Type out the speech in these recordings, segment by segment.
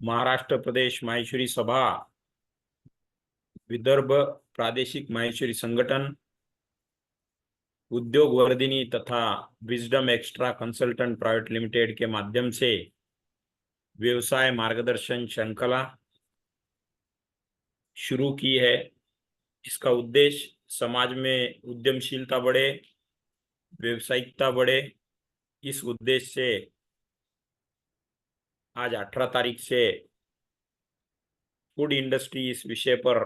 महाराष्ट्र प्रदेश माहेश्वरी सभा, विदर्भ प्रादेशिक माहेश्वरी संगठन, उद्योग वर्धिनी तथा wisdom extra consultant private limited के माध्यम से व्यवसाय मार्गदर्शन श्रृंखला शुरू की है। इसका उद्देश्य समाज में उद्यमशीलता बढ़े, व्यवसायिकता बढ़े। इस उद्देश्य से आज 18 तारीख से फूड इंडस्ट्री इस विषय पर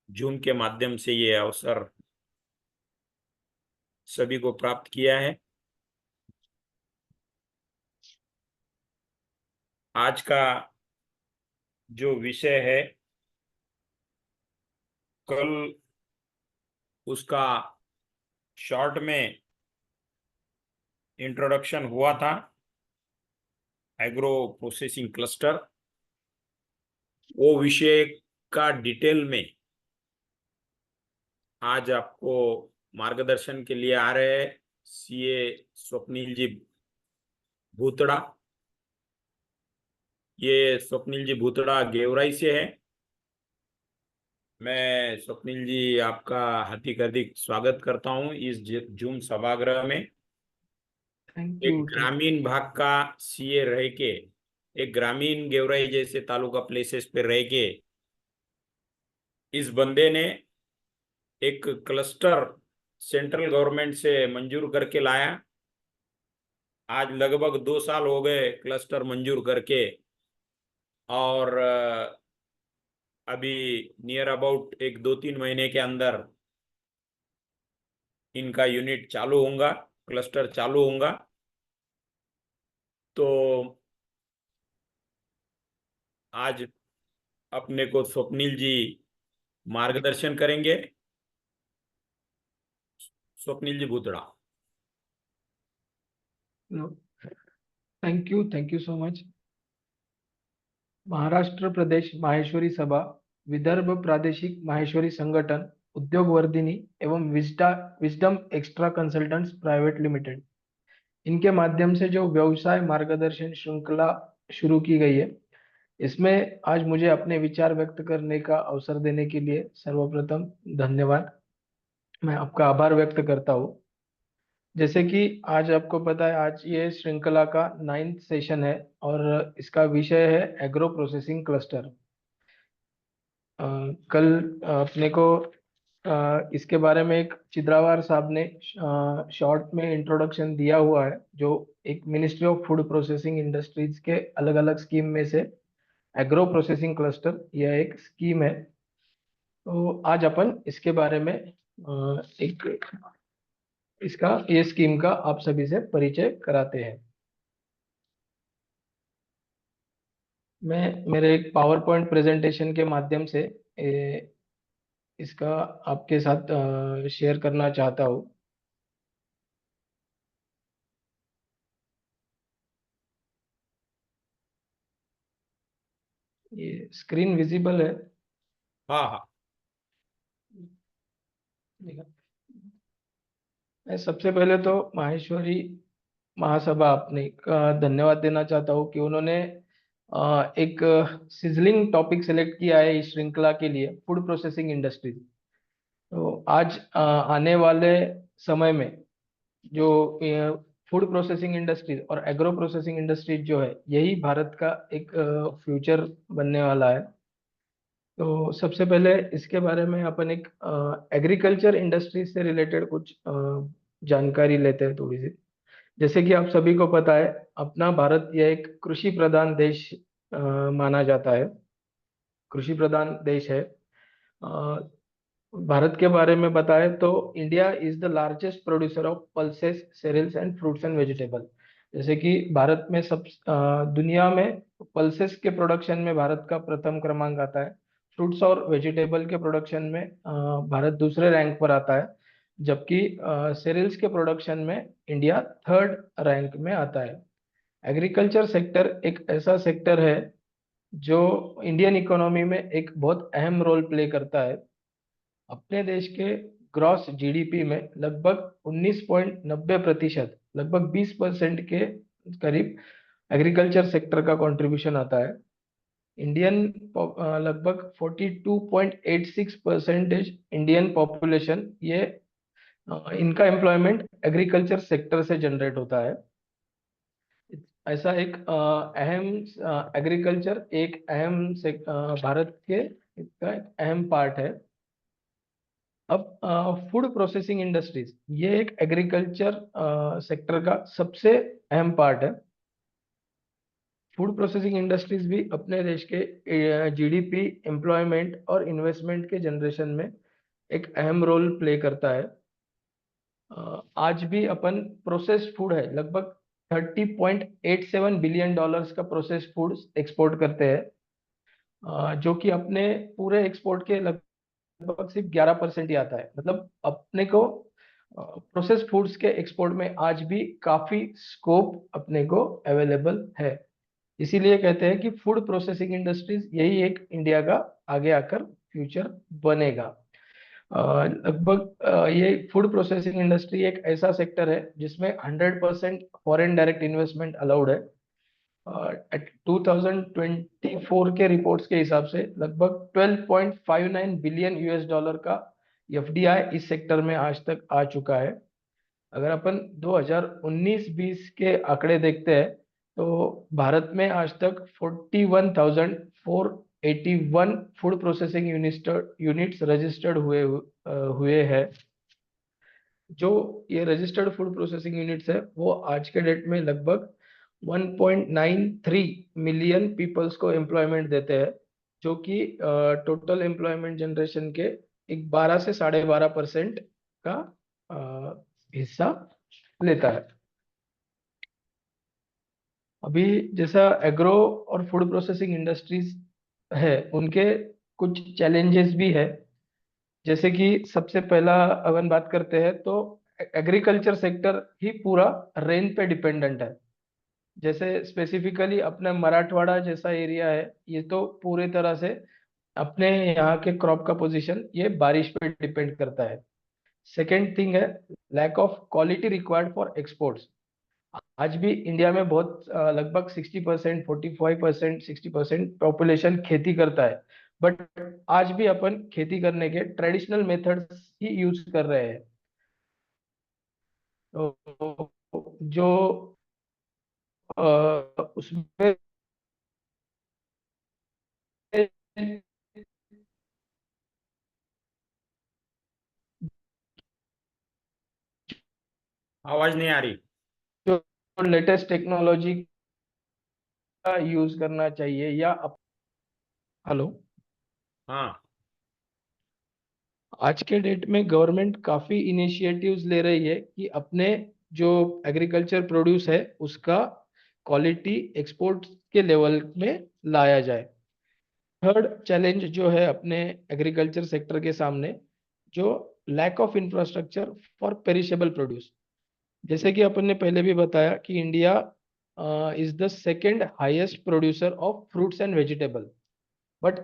जूम के माध्यम से ये अवसर सभी को प्राप्त किया है। आज का जो विषय है, कल उसका शॉर्ट में इंट्रोडक्शन हुआ था, एग्रो प्रोसेसिंग क्लस्टर। वो विषय का डिटेल में आज आपको मार्गदर्शन के लिए आ रहे हैं सीए स्वप्निल जी भूतड़ा। ये स्वप्निल जी भूतड़ा गेवराई से है। मैं स्वप्निल जी आपका हार्दिक हार्दिक स्वागत करता हूं इस जूम सभागृह में। थैंक एक यू। ग्रामीण भाग का सीए रह के, एक ग्रामीण गेवराई जैसे तालुका प्लेसेस पे रह के इस बंदे ने एक क्लस्टर सेंट्रल गवर्नमेंट से मंजूर करके लाया। आज लगभग 2 साल हो गए क्लस्टर मंजूर करके, और अभी नियर अबाउट एक 2-3 महीने के अंदर इनका यूनिट चालू होगा, क्लस्टर चालू होगा। तो आज अपने को स्वप्निल जी मार्गदर्शन करेंगे। Swapnil ji Bhutada. Thank you so much. Maharashtra Pradesh Maheshwari Sabha, Vidarbha Pradeshik Maheshwari Sangathan, Udyog Vardhini एवं wisdom extra consultants private limited, इनके माध्यम से जो व्यवसाय मार्गदर्शन श्रृंखला शुरू की गई है, इसमें आज मुझे अपने विचार व्यक्त करने का अवसर देने के लिए सर्वप्रथम धन्यवाद। मैं आपका आभार व्यक्त करता हूँ। जैसे कि आज आपको पता है, आज ये श्रृंखला का 9th सेशन है और इसका विषय है एग्रो प्रोसेसिंग क्लस्टर। कल अपने को इसके बारे में एक चित्रावार साहब ने शॉर्ट में इंट्रोडक्शन दिया हुआ है, जो एक ministry of food processing industries के अलग अलग स्कीम में से एग्रो प्रोसेसिंग क्लस्टर यह एक स्कीम है। तो आज अपन इसके बारे में एक इसका ये स्कीम का आप सभी से परिचय कराते हैं। मैं मेरे एक पावर पॉइंट प्रेजेंटेशन के माध्यम से इसका आपके साथ शेयर करना चाहता हूँ। ये स्क्रीन विजिबल है? हाँ हाँ। मैं सबसे पहले तो माहेश्वरी महासभा आपने का धन्यवाद देना चाहता हूँ कि उन्होंने एक सिजलिंग टॉपिक सेलेक्ट किया है इस श्रृंखला के लिए, फूड प्रोसेसिंग इंडस्ट्री। तो आज आने वाले समय में जो फूड प्रोसेसिंग इंडस्ट्री और एग्रो प्रोसेसिंग इंडस्ट्री जो है, यही भारत का एक फ्यूचर बनने वाला है। तो सबसे पहले इसके बारे में अपन एक एग्रीकल्चर इंडस्ट्री से रिलेटेड कुछ जानकारी लेते हैं थोड़ी सी। जैसे कि आप सभी को पता है, अपना भारत यह एक कृषि प्रधान देश माना जाता है, कृषि प्रधान देश है। भारत के बारे में बताएं तो India is the largest producer of pulses, सेरियल्स and fruits and vegetable. जैसे कि भारत में दुनिया में पल्सेस के प्रोडक्शन में भारत का प्रथम क्रमांक आता है। फ्रूट्स और वेजिटेबल के प्रोडक्शन में भारत दूसरे रैंक पर आता है, जबकि सेरियल्स के प्रोडक्शन में इंडिया थर्ड रैंक में आता है। एग्रीकल्चर सेक्टर एक ऐसा सेक्टर है जो इंडियन इकोनॉमी में एक बहुत अहम रोल प्ले करता है। अपने देश के ग्रॉस जीडीपी में लगभग 19.90%, लगभग 20% के करीब एग्रीकल्चर सेक्टर का कंट्रीब्यूशन आता है। इंडियन लगभग 42.86% इंडियन पॉपुलेशन ये इनका एम्प्लॉयमेंट एग्रीकल्चर सेक्टर से जनरेट होता है। ऐसा एक अहम एग्रीकल्चर एक अहम भारत के इसका एक अहम पार्ट है। अब फूड प्रोसेसिंग इंडस्ट्रीज ये एक एग्रीकल्चर सेक्टर का सबसे अहम पार्ट है। फूड प्रोसेसिंग इंडस्ट्रीज भी अपने देश के जीडीपी, एम्प्लॉयमेंट और इन्वेस्टमेंट के जनरेशन में एक अहम रोल प्ले करता है। आज भी अपन प्रोसेस्ड फूड है लगभग 30.87 बिलियन डॉलर्स का प्रोसेस्ड फूड एक्सपोर्ट करते हैं, जो कि अपने पूरे एक्सपोर्ट के लगभग सिर्फ 11% ही आता है। मतलब अपने को प्रोसेस्ड फूड्स के एक्सपोर्ट में आज भी काफी स्कोप अपने को अवेलेबल है। इसीलिए कहते हैं कि फूड प्रोसेसिंग इंडस्ट्रीज यही एक इंडिया का आगे आकर फ्यूचर बनेगा। लगभग ये फूड प्रोसेसिंग इंडस्ट्री एक ऐसा सेक्टर है जिसमें 100% फॉरेन डायरेक्ट इन्वेस्टमेंट अलाउड है। 2024 के रिपोर्ट्स के हिसाब से लगभग 12.59 बिलियन यूएस डॉलर का एफडीआई इस सेक्टर में आज तक आ चुका है। अगर अपन 2019-20 के आंकड़े देखते हैं तो भारत में आज तक 41,481 फूड प्रोसेसिंग यूनिट्स रजिस्टर्ड हुए हैं। जो ये रजिस्टर्ड फूड प्रोसेसिंग यूनिट्स है वो आज के डेट में लगभग 1.93 मिलियन पीपल्स को एम्प्लॉयमेंट देते हैं, जो कि टोटल एम्प्लॉयमेंट जनरेशन के एक 12 से 12.5% का हिस्सा लेता है। अभी जैसा एग्रो और फूड प्रोसेसिंग इंडस्ट्रीज है उनके कुछ चैलेंजेस भी है। जैसे कि सबसे पहला अगर बात करते हैं तो एग्रीकल्चर सेक्टर ही पूरा रेन पे डिपेंडेंट है। जैसे स्पेसिफिकली अपना मराठवाड़ा जैसा एरिया है ये तो पूरी तरह से अपने यहाँ के क्रॉप का पोजीशन ये बारिश पे डिपेंड करता है। सेकेंड थिंग है lack of quality required for exports. आज भी इंडिया में बहुत लगभग 60%, 45%, 60% पॉपुलेशन खेती करता है, बट आज भी अपन खेती करने के ट्रेडिशनल मेथड्स ही यूज कर रहे हैं। तो जो उसमें आवाज नहीं आ रही। जो लेटेस्ट टेक्नोलॉजी का यूज करना चाहिए या हेलो। हाँ। आज के डेट में गवर्नमेंट काफी इनिशिएटिव्स ले रही है कि अपने जो एग्रीकल्चर प्रोड्यूस है उसका क्वालिटी एक्सपोर्ट के लेवल में लाया जाए। थर्ड चैलेंज जो है अपने एग्रीकल्चर सेक्टर के सामने, जो lack of infrastructure for perishable produce. जैसे कि अपन ने पहले भी बताया कि India is the second highest producer of fruits and vegetable, but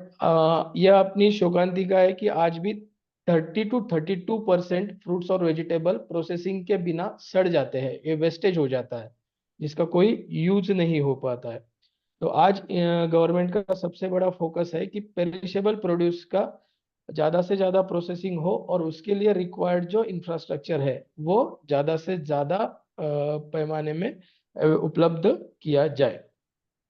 यह अपनी शोकांतिका है कि आज भी 30 to 32% फ्रूट्स और वेजिटेबल प्रोसेसिंग के बिना सड़ जाते हैं, ये वेस्टेज हो जाता है जिसका कोई यूज नहीं हो पाता है। तो आज गवर्नमेंट का सबसे बड़ा फोकस है कि पेरिशेबल प्रोड्यूस का ज़्यादा से ज़्यादा प्रोसेसिंग हो और उसके लिए रिक्वायर्ड जो इंफ्रास्ट्रक्चर है वो ज़्यादा से ज़्यादा पैमाने में उपलब्ध किया जाए।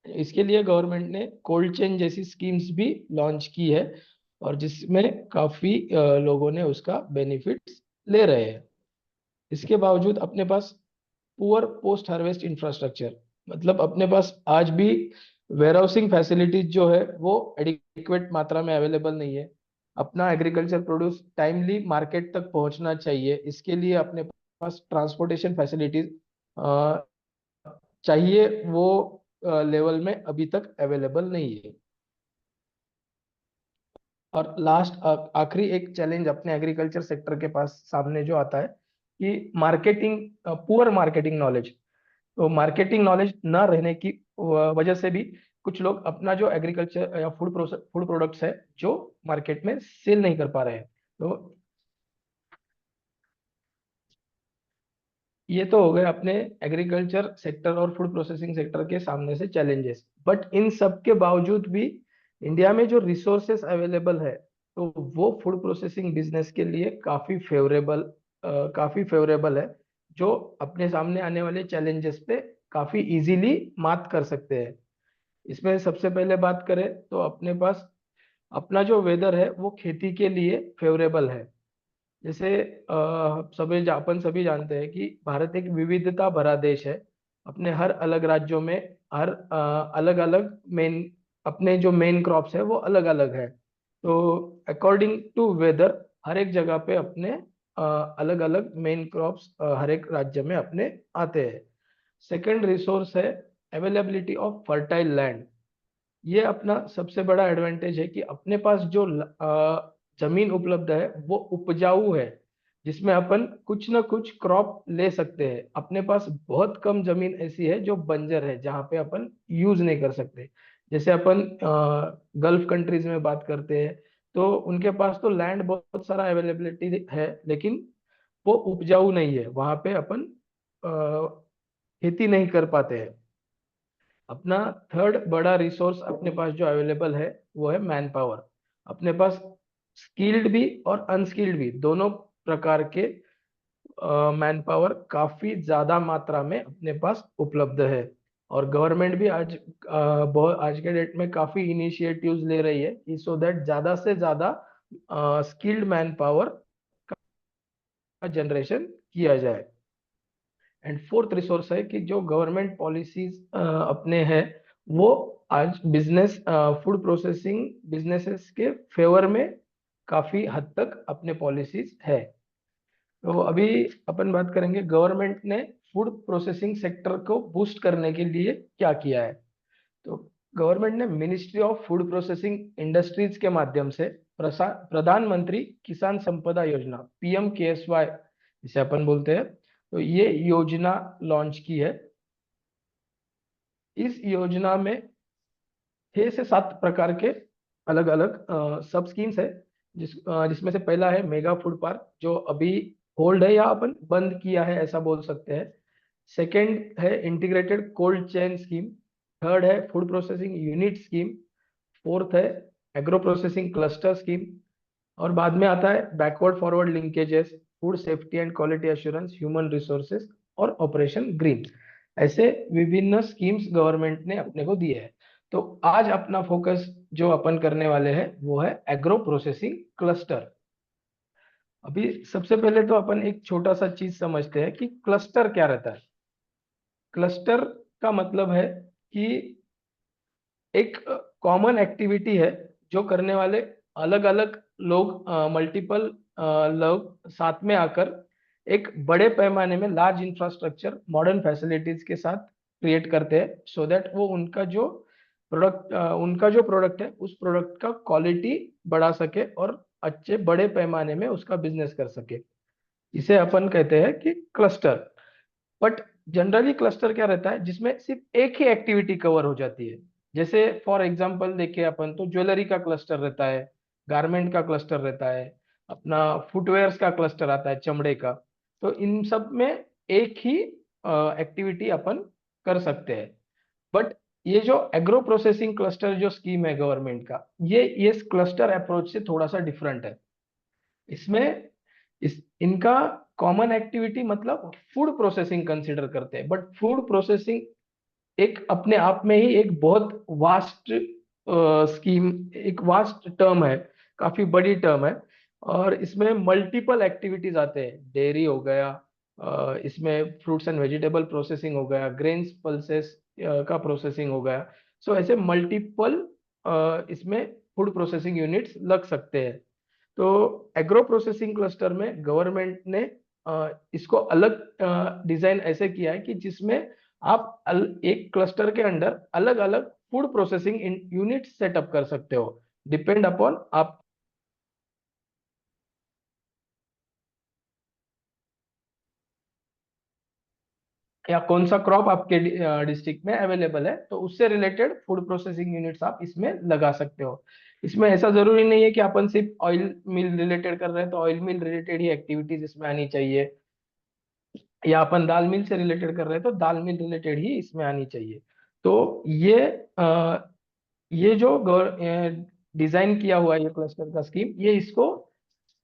इसके लिए गवर्नमेंट ने कोल्ड चेन जैसी स्कीम्स भी लॉन्च की है और जिसमें काफ़ी लोगों ने उसका बेनिफिट्स ले रहे हैं। इसके बावजूद अपने पास पुअर पोस्ट हार्वेस्ट इंफ्रास्ट्रक्चर, मतलब अपने पास आज भी वेयर हाउसिंग फैसिलिटीज जो है वो एडिक्वेट मात्रा में अवेलेबल नहीं है। अपना एग्रीकल्चर प्रोड्यूस टाइमली मार्केट तक पहुंचना चाहिए, इसके लिए अपने पास ट्रांसपोर्टेशन फैसिलिटीज चाहिए, वो लेवल में अभी तक अवेलेबल नहीं है। और लास्ट आखिरी एक चैलेंज अपने एग्रीकल्चर सेक्टर के पास सामने जो आता है कि मार्केटिंग, पुअर मार्केटिंग नॉलेज। तो मार्केटिंग नॉलेज ना रहने की वजह से भी कुछ लोग अपना जो एग्रीकल्चर या फूड प्रोडक्ट्स है जो मार्केट में सेल नहीं कर पा रहे हैं। तो ये तो हो गए अपने एग्रीकल्चर सेक्टर और फूड प्रोसेसिंग सेक्टर के सामने से चैलेंजेस। बट इन सब के बावजूद भी इंडिया में जो रिसोर्सेस अवेलेबल है, तो वो फूड प्रोसेसिंग बिजनेस के लिए काफी फेवरेबल है, जो अपने सामने आने वाले चैलेंजेस पे काफी इजीली मात कर सकते हैं। इसमें सबसे पहले बात करें तो अपने पास अपना जो वेदर है वो खेती के लिए फेवरेबल है। जैसे अपन सभी जानते हैं कि भारत एक विविधता भरा देश है। अपने हर अलग राज्यों में हर अलग अलग मेन अपने जो मेन क्रॉप्स है वो अलग अलग है। तो अकॉर्डिंग टू वेदर हर एक जगह पे अपने अलग अलग मेन क्रॉप्स हर एक राज्य में अपने आते हैं। सेकंड रिसोर्स है अवेलेबिलिटी ऑफ फर्टाइल लैंड। ये अपना सबसे बड़ा एडवांटेज है कि अपने पास जो जमीन उपलब्ध है वो उपजाऊ है, जिसमें अपन कुछ ना कुछ क्रॉप ले सकते हैं। अपने पास बहुत कम जमीन ऐसी है जो बंजर है, जहाँ पे अपन यूज नहीं कर सकते। जैसे अपन गल्फ कंट्रीज में बात करते हैं, तो उनके पास तो लैंड बहुत सारा अवेलेबिलिटी है, लेकिन वो उपजाऊ नहीं है, वहां पे अपन खेती नहीं कर पाते हैं। अपना थर्ड बड़ा रिसोर्स अपने पास जो अवेलेबल है वो है मैन पावर। अपने पास स्किल्ड भी और अनस्किल्ड भी दोनों प्रकार के मैन पावर काफी ज्यादा मात्रा में अपने पास उपलब्ध है। और गवर्नमेंट भी बहुत आज के डेट में काफी इनिशिएटिव्स ले रही है कि सो दैट ज्यादा से ज्यादा स्किल्ड मैन पावर का जनरेशन किया जाए। एंड फोर्थ रिसोर्स है कि जो गवर्नमेंट पॉलिसीज अपने हैं वो आज बिजनेस फूड प्रोसेसिंग बिजनेसेस के फेवर में काफी हद तक अपने पॉलिसीज है। तो अभी अपन बात करेंगे गवर्नमेंट ने फूड प्रोसेसिंग सेक्टर को बूस्ट करने के लिए क्या किया है। तो गवर्नमेंट ने ministry of food processing industries के माध्यम से प्रधानमंत्री किसान संपदा योजना PMKSY जिसे अपन बोलते हैं, तो ये योजना लॉन्च की है। इस योजना में 6 से 7 प्रकार के अलग अलग सब स्कीम्स है, जिसमें से पहला है मेगा फूड पार्क, जो अभी होल्ड है या अपन बंद किया है ऐसा बोल सकते हैं। सेकंड है integrated cold chain scheme. Third है food processing unit scheme. Fourth है एग्रो प्रोसेसिंग क्लस्टर स्कीम। और बाद में आता है backward forward linkages, food safety and quality assurance, human resources और ऑपरेशन ग्रीन। ऐसे विभिन्न स्कीम्स गवर्नमेंट ने अपने को दिए हैं। तो आज अपना फोकस जो अपन करने वाले हैं वो है एग्रो प्रोसेसिंग क्लस्टर। अभी सबसे पहले तो अपन एक छोटा सा चीज समझते हैं कि क्लस्टर क्या रहता है। क्लस्टर का मतलब है कि एक कॉमन एक्टिविटी है जो करने वाले अलग अलग लोग, मल्टीपल लोग साथ में आकर एक बड़े पैमाने में लार्ज इंफ्रास्ट्रक्चर मॉडर्न फैसिलिटीज के साथ क्रिएट करते हैं, सो दैट वो उनका जो प्रोडक्ट है उस प्रोडक्ट का क्वालिटी बढ़ा सके और अच्छे बड़े पैमाने में उसका बिजनेस कर सके। इसे अपन कहते हैं कि क्लस्टर। बट जनरली क्लस्टर क्या रहता है जिसमें सिर्फ एक ही एक्टिविटी कवर हो जाती है। जैसे फॉर एग्जांपल देखे अपन तो ज्वेलरी का क्लस्टर रहता है, गारमेंट का क्लस्टर रहता है, अपना फुटवेयर्स का क्लस्टर आता है चमड़े का। तो इन सब में एक ही एक्टिविटी अपन कर सकते हैं। बट ये जो एग्रो प्रोसेसिंग क्लस्टर जो स्कीम है गवर्नमेंट का, ये इस क्लस्टर अप्रोच से थोड़ा सा डिफरेंट है। इसमें इस इनका कॉमन एक्टिविटी मतलब फूड प्रोसेसिंग कंसीडर करते हैं। बट फूड प्रोसेसिंग एक अपने आप में ही एक बहुत वास्ट स्कीम, एक वास्ट टर्म है, काफी बड़ी टर्म है। और इसमें मल्टीपल एक्टिविटीज आते हैं, डेयरी हो गया, इसमें फ्रूट्स एंड वेजिटेबल प्रोसेसिंग हो गया, ग्रेन्स पल्सेस का प्रोसेसिंग हो गया। सो ऐसे मल्टीपल इसमें फूड प्रोसेसिंग यूनिट्स लग सकते हैं। तो एग्रो प्रोसेसिंग क्लस्टर में गवर्नमेंट ने इसको अलग डिजाइन ऐसे किया है कि जिसमें आप एक क्लस्टर के अंदर अलग अलग फूड प्रोसेसिंग यूनिट सेटअप कर सकते हो, डिपेंड अपॉन आप या कौन सा क्रॉप आपके डिस्ट्रिक्ट में अवेलेबल है, तो उससे रिलेटेड फूड प्रोसेसिंग यूनिट्स आप इसमें लगा सकते हो। इसमें ऐसा जरूरी नहीं है कि अपन सिर्फ ऑयल मिल रिलेटेड कर रहे हैं तो ऑयल मिल रिलेटेड ही एक्टिविटीज इसमें आनी चाहिए। या अपन दाल मिल से रिलेटेड कर रहे हैं तो दाल मिल रिलेटेड ही इसमें आनी चाहिए। तो ये जो डिजाइन किया हुआ है ये क्लस्टर का स्कीम, ये इसको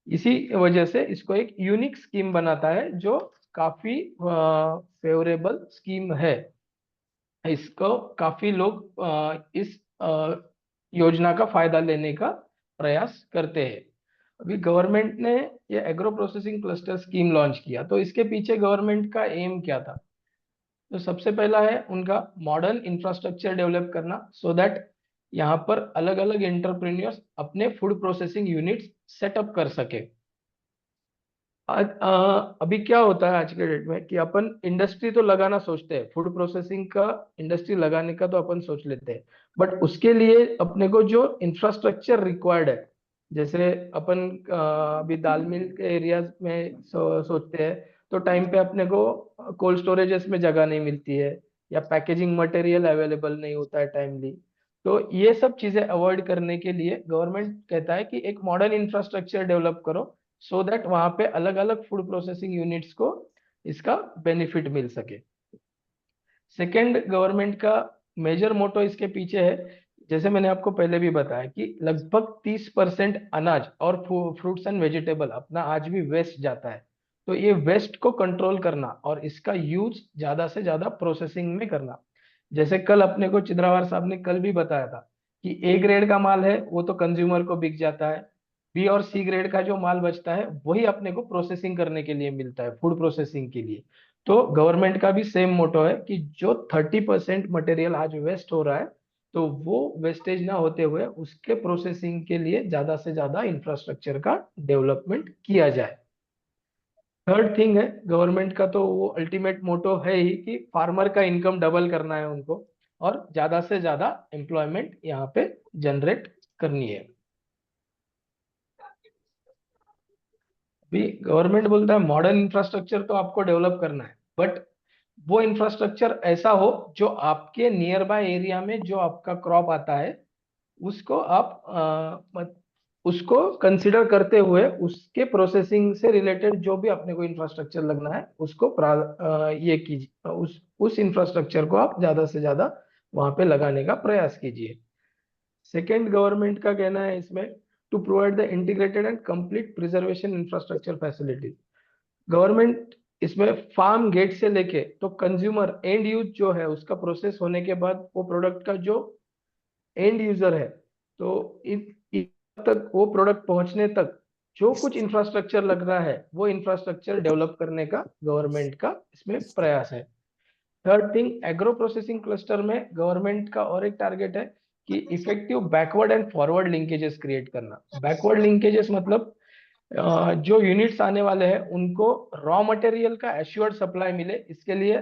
इसी वजह से इसको एक यूनिक स्कीम बनाता है, जो काफी फेवरेबल स्कीम है। इसको काफी लोग इस योजना का फायदा लेने का प्रयास करते हैं। अभी गवर्नमेंट ने ये agro processing cluster scheme launch किया, तो इसके पीछे गवर्नमेंट का एम क्या था? तो सबसे पहला है उनका मॉडर्न इंफ्रास्ट्रक्चर डेवलप करना, सो दैट यहाँ पर अलग अलग एंटरप्रेन्योर्स अपने फूड प्रोसेसिंग यूनिट्स सेटअप कर सके। अभी क्या होता है आज के डेट में कि अपन इंडस्ट्री तो लगाना सोचते हैं, फूड प्रोसेसिंग का इंडस्ट्री लगाने का तो अपन सोच लेते हैं, बट उसके लिए अपने को जो इंफ्रास्ट्रक्चर रिक्वायर्ड है, जैसे अपन अभी दाल मिल के एरियाज में सोचते हैं, तो टाइम पे अपने को कोल्ड स्टोरेजेस में जगह नहीं मिलती है, या पैकेजिंग मटेरियल अवेलेबल नहीं होता है टाइमली। तो ये सब चीजें अवॉइड करने के लिए गवर्नमेंट कहता है कि एक मॉडर्न इंफ्रास्ट्रक्चर डेवलप करो, सो दैट वहां पे अलग अलग फूड प्रोसेसिंग यूनिट्स को इसका बेनिफिट मिल सके। सेकंड, गवर्नमेंट का मेजर मोटो इसके पीछे है, जैसे मैंने आपको पहले भी बताया कि लगभग 30% अनाज और फ्रूट्स एंड वेजिटेबल अपना आज भी वेस्ट जाता है। तो ये वेस्ट को कंट्रोल करना और इसका यूज ज्यादा से ज्यादा प्रोसेसिंग में करना। जैसे कल अपने को चिद्रावार साहब ने कल भी बताया था कि ए ग्रेड का माल है वो तो कंज्यूमर को बिक जाता है, बी और सी ग्रेड का जो माल बचता है वही अपने को प्रोसेसिंग करने के लिए मिलता है, फूड प्रोसेसिंग के लिए। तो गवर्नमेंट का भी सेम मोटो है कि जो 30% मटेरियल आज वेस्ट हो रहा है, तो वो वेस्टेज ना होते हुए उसके प्रोसेसिंग के लिए ज्यादा से ज्यादा इंफ्रास्ट्रक्चर का डेवलपमेंट किया जाए। थर्ड थिंग है गवर्नमेंट का, तो वो अल्टीमेट मोटो है ही कि फार्मर का इनकम डबल करना है उनको, और ज्यादा से ज्यादा एम्प्लॉयमेंट यहाँ पे जनरेट करनी है। भी गवर्नमेंट बोलता है मॉडर्न इंफ्रास्ट्रक्चर तो आपको डेवलप करना है, बट वो इंफ्रास्ट्रक्चर ऐसा हो जो आपके नियर बाय एरिया में जो आपका क्रॉप आता है उसको आप उसको कंसिडर करते हुए उसके प्रोसेसिंग से रिलेटेड जो भी अपने को इंफ्रास्ट्रक्चर लगना है उसको ये कीजिए, उस इंफ्रास्ट्रक्चर को आप ज्यादा से ज्यादा वहां पे लगाने का प्रयास कीजिए। सेकेंड, गवर्नमेंट का कहना है इसमें to provide the integrated and complete preservation infrastructure facilities. Government इसमें फार्म गेट से लेके तो कंज्यूमर एंड यूज जो है उसका प्रोसेस होने के बाद वो प्रोडक्ट का जो एंड यूजर है, तो इन तक वो प्रोडक्ट पहुंचने तक जो कुछ इंफ्रास्ट्रक्चर लग रहा है वो इंफ्रास्ट्रक्चर डेवलप करने का गवर्नमेंट का इसमें प्रयास है। Third thing, agro processing cluster में गवर्नमेंट का और एक टारगेट है कि effective backward and forward linkages create करना। बैकवर्ड लिंकेजेस मतलब जो यूनिट्स आने वाले हैं उनको रॉ मटेरियल का एश्योर्ड सप्लाई मिले, इसके लिए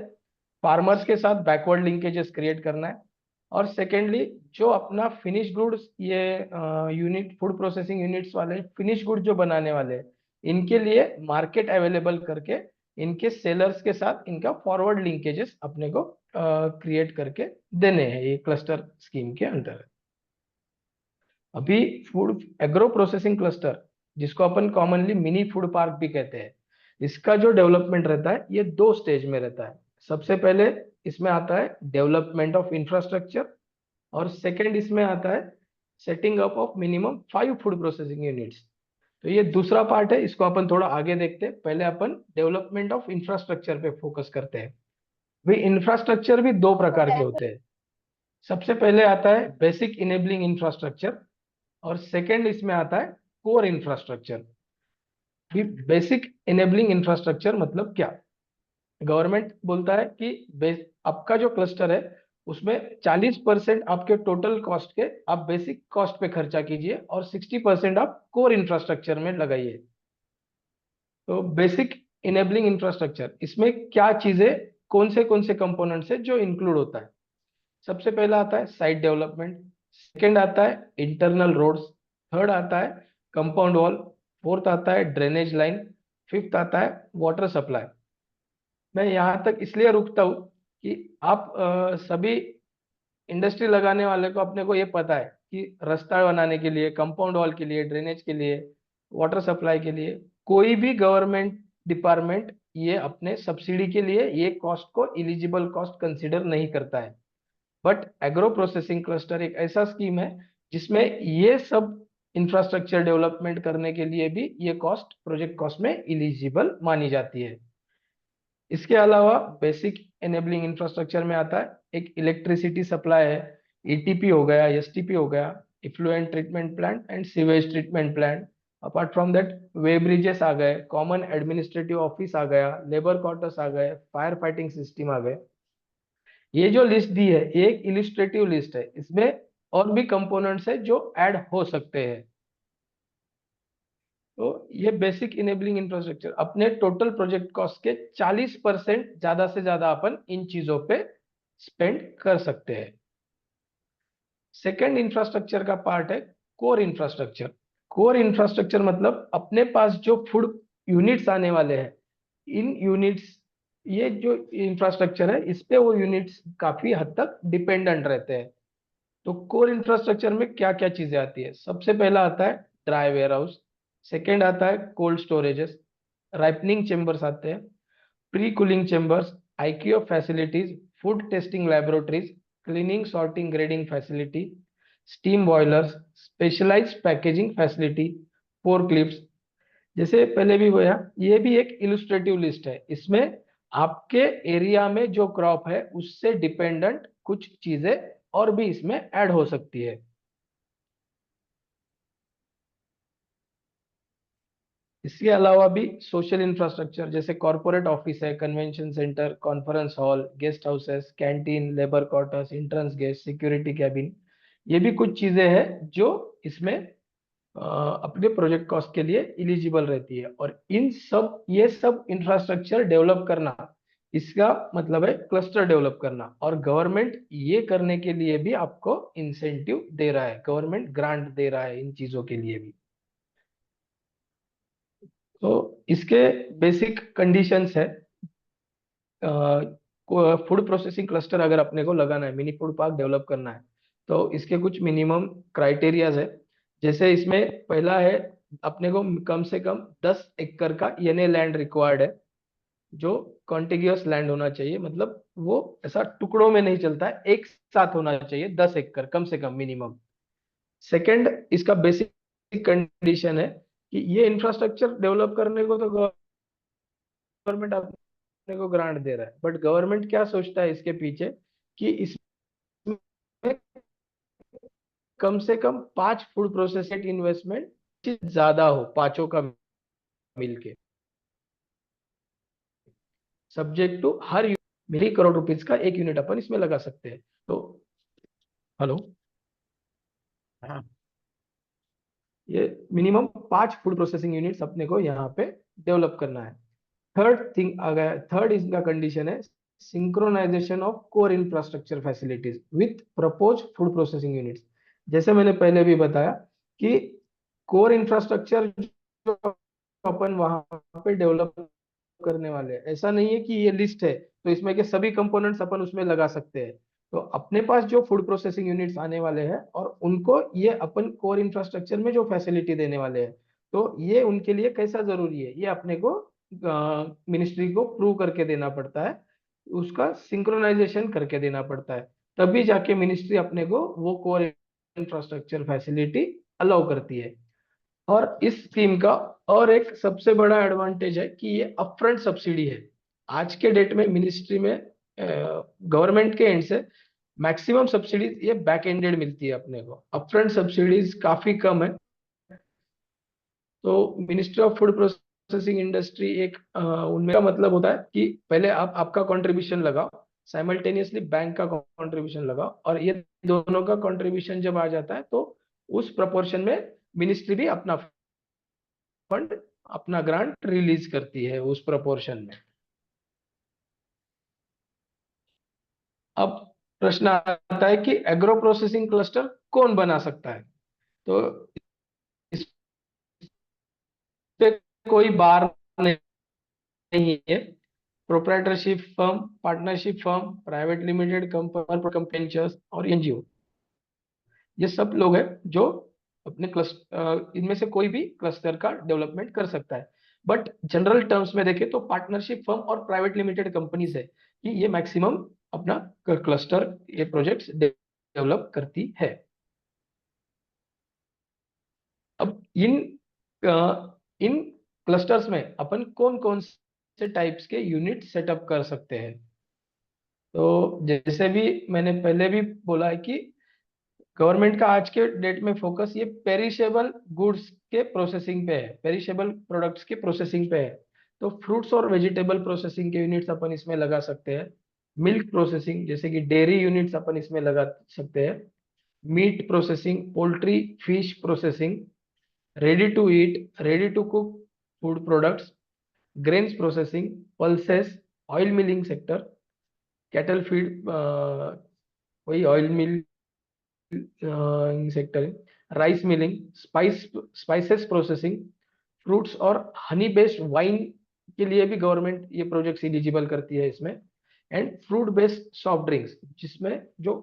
फार्मर्स के साथ बैकवर्ड लिंकेजेस क्रिएट करना है। और सेकेंडली, जो अपना फिनिश गुड्स ये यूनिट फूड प्रोसेसिंग यूनिट्स वाले फिनिश गुड जो बनाने वाले हैं, इनके लिए मार्केट अवेलेबल करके इनके सेलर्स के साथ इनका फॉरवर्ड लिंकेजेस अपने को क्रिएट करके देने हैं ये क्लस्टर स्कीम के अंदर। अभी फूड एग्रो प्रोसेसिंग क्लस्टर, जिसको अपन कॉमनली मिनी फूड पार्क भी कहते हैं, इसका जो डेवलपमेंट रहता है ये दो स्टेज में रहता है। सबसे पहले इसमें आता है डेवलपमेंट ऑफ इंफ्रास्ट्रक्चर, और सेकंड इसमें आता है setting up of minimum 5 food processing units. तो ये दूसरा पार्ट है, इसको अपन थोड़ा आगे देखते हैं। पहले अपन डेवलपमेंट ऑफ इंफ्रास्ट्रक्चर पे फोकस करते हैं। भाई इंफ्रास्ट्रक्चर भी दो प्रकार के होते हैं। सबसे पहले आता है बेसिक इनेबलिंग इंफ्रास्ट्रक्चर, और सेकंड इसमें आता है core infrastructure. Basic enabling infrastructure मतलब क्या? गवर्नमेंट बोलता है कि आपका जो क्लस्टर है उसमें 40% आपके टोटल कॉस्ट के आप बेसिक कॉस्ट पे खर्चा कीजिए, और 60% आप कोर इंफ्रास्ट्रक्चर में लगाइए। तो बेसिक इनेबलिंग इंफ्रास्ट्रक्चर, इसमें क्या चीजें, कौन से कंपोनेंट्स है जो इंक्लूड होता है? सबसे पहला आता है साइट डेवलपमेंट, सेकंड आता है इंटरनल रोड्स, थर्ड आता है कंपाउंड वॉल, फोर्थ आता है ड्रेनेज लाइन, फिफ्थ आता है वाटर सप्लाई। मैं यहाँ तक इसलिए रुकता हूँ कि आप सभी इंडस्ट्री लगाने वाले को अपने को ये पता है कि रास्ता बनाने के लिए, कंपाउंड वॉल के लिए, ड्रेनेज के लिए, वाटर सप्लाई के लिए कोई भी गवर्नमेंट डिपार्टमेंट ये अपने सब्सिडी के लिए ये कॉस्ट को एलिजिबल कॉस्ट कंसिडर नहीं करता है। बट एग्रो प्रोसेसिंग क्लस्टर एक ऐसा स्कीम है जिसमें ये सब इंफ्रास्ट्रक्चर डेवलपमेंट करने के लिए भी ये कॉस्ट प्रोजेक्ट कॉस्ट में एलिजिबल मानी जाती है। इसके अलावा बेसिक एनेबलिंग इंफ्रास्ट्रक्चर में आता है एक इलेक्ट्रिसिटी सप्लाई है, ईटीपी हो गया, एसटीपी हो गया, effluent treatment plant and sewage treatment plant. Apart from that weigh bridges आ गए, कॉमन एडमिनिस्ट्रेटिव ऑफिस आ गया, लेबर क्वार्टर्स आ गए, फायर फाइटिंग सिस्टम आ गए। ये जो लिस्ट दी है ये एक इलिस्ट्रेटिव लिस्ट है, इसमें और भी कंपोनेंट्स है जो ऐड हो सकते हैं। तो ये बेसिक इनेबलिंग इंफ्रास्ट्रक्चर अपने टोटल प्रोजेक्ट कॉस्ट के 40% ज्यादा से ज्यादा अपन इन चीजों पे स्पेंड कर सकते हैं। सेकेंड इंफ्रास्ट्रक्चर का पार्ट है कोर इंफ्रास्ट्रक्चर। कोर इंफ्रास्ट्रक्चर मतलब अपने पास जो फूड यूनिट्स आने वाले हैं, इन यूनिट्स, ये जो इंफ्रास्ट्रक्चर है इस पे वो यूनिट्स काफी हद तक डिपेंडेंट रहते हैं। तो कोर इंफ्रास्ट्रक्चर में क्या क्या चीजें आती है? सबसे पहला आता है ड्राई वेयर हाउस, सेकेंड आता है कोल्ड स्टोरेजेस, राइपनिंग चेम्बर्स आते हैं, pre cooling chambers, IQ facilities, food testing laboratories, cleaning sorting grading facility, steam boilers, specialised packaging facility, forklifts. जैसे पहले भी हुआ, ये भी एक इलुस्ट्रेटिव लिस्ट है, इसमें आपके एरिया में जो क्रॉप है उससे डिपेंडेंट कुछ चीजें और भी इसमें ऐड हो सकती है। इसके अलावा भी सोशल इंफ्रास्ट्रक्चर जैसे कॉर्पोरेट ऑफिस है, convention centre, conference hall, guest houses, canteen, labour quarters, entrance gate, security cabin, ये भी कुछ चीजें हैं जो इसमें अपने प्रोजेक्ट कॉस्ट के लिए एलिजिबल रहती है। और इन सब ये सब इंफ्रास्ट्रक्चर डेवलप करना, इसका मतलब है क्लस्टर डेवलप करना, और गवर्नमेंट ये करने के लिए भी आपको इंसेंटिव दे रहा है, गवर्नमेंट ग्रांट दे रहा है इन चीजों के लिए भी। तो इसके बेसिक कंडीशंस है, फूड प्रोसेसिंग क्लस्टर अगर अपने को लगाना है, मिनी फूड पार्क डेवलप करना है, तो इसके कुछ मिनिमम क्राइटेरियाज है। जैसे इसमें पहला है, अपने को कम से कम 10 एकड़ का एनए लैंड रिक्वायर्ड है, जो कॉन्टिग्यूअस लैंड होना चाहिए, मतलब वो ऐसा टुकड़ों में नहीं चलता है, एक साथ होना चाहिए 10 एकड़ कम से कम मिनिमम। सेकंड, इसका बेसिक कंडीशन है कि ये इंफ्रास्ट्रक्चर डेवलप करने को तो गवर्नमेंट अपने को ग्रांट दे रहा है, बट गवर्नमेंट क्या सोचता है इसके पीछे कि इसमें कम से कम 5 फूड प्रोसेसिंग इन्वेस्टमेंट ज्यादा हो, पांचों का मिलके, सब्जेक्ट टू हर मिली करोड़ रुपीज का एक यूनिट अपन इसमें लगा सकते हैं। तो हेलो, हाँ। ये मिनिमम 5 फूड प्रोसेसिंग यूनिट्स अपने को यहाँ पे डेवलप करना है। थर्ड थिंग आ गया, थर्ड इसका कंडीशन है synchronisation of core infrastructure facilities with propose food processing units. जैसे मैंने पहले भी बताया कि कोर इंफ्रास्ट्रक्चर जो अपन वहां पे डेवलप करने वाले हैं, ऐसा नहीं है कि ये लिस्ट है तो इसमें के सभी कंपोनेंट्स अपन उसमें लगा सकते हैं। तो अपने पास जो फूड प्रोसेसिंग यूनिट्स आने वाले हैं और उनको ये अपन कोर इंफ्रास्ट्रक्चर में जो फैसिलिटी देने वाले हैं, तो ये उनके लिए कैसा जरूरी है, ये अपने को मिनिस्ट्री को प्रूव करके देना पड़ता है, उसका सिंक्रोनाइजेशन करके देना पड़ता है, तभी जाके मिनिस्ट्री अपने को वो कोर इंफ्रास्ट्रक्चर फैसिलिटी अलाउ करती है। और इस स्कीम का और एक सबसे बड़ा एडवांटेज है कि ये अपफ्रंट सब्सिडी है। आज के डेट में मिनिस्ट्री में गवर्नमेंट के एंड से मैक्सिमम सब्सिडीज ये बैक एंडेड मिलती है अपने को, अपफ्रंट सब्सिडीज काफी कम है। तो ministry of food processing industry एक उनमें का मतलब होता है कि पहले आप आपका कंट्रीब्यूशन लगाओ, साइमल्टेनियसली बैंक का कंट्रीब्यूशन लगाओ, और ये दोनों का कंट्रीब्यूशन जब आ जाता है तो उस प्रपोर्शन में मिनिस्ट्री भी अपना फंड, अपना ग्रांट रिलीज करती है उस प्रपोर्शन में। अब प्रश्न आता है कि एग्रो प्रोसेसिंग क्लस्टर कौन बना सकता है? तो इस पे कोई बार नहीं है। Proprietorship firm, partnership firm, private limited company और एनजीओ, ये सब लोग हैं जो अपने क्लस्टर, इनमें से कोई भी क्लस्टर का डेवलपमेंट कर सकता है। बट जनरल टर्म्स में देखें तो पार्टनरशिप फर्म और प्राइवेट लिमिटेड कंपनीज है कि ये मैक्सिमम अपना क्लस्टर ये प्रोजेक्ट्स डेवलप करती है। अब इन क्लस्टर्स में अपन कौन कौन से टाइप्स के यूनिट सेटअप कर सकते हैं। तो जैसे भी मैंने पहले भी बोला है कि गवर्नमेंट का आज के डेट में फोकस ये पेरिशेबल गुड्स के प्रोसेसिंग पे है, पेरिशेबल प्रोडक्ट्स के प्रोसेसिंग पे है। तो फ्रूट्स और वेजिटेबल प्रोसेसिंग के यूनिट्स अपन इसमें लगा सकते हैं। मिल्क प्रोसेसिंग जैसे कि डेयरी यूनिट्स अपन इसमें लगा सकते हैं। Meat processing, poultry fish processing, ready to eat, ready to cook food products, grains processing, pulses, oil milling sector, cattle feed, वही oil mill sector, rice milling, spices processing, fruits और honey based wine के लिए भी government ये projects eligible करती है इसमें। And fruit based soft drinks जिसमें जो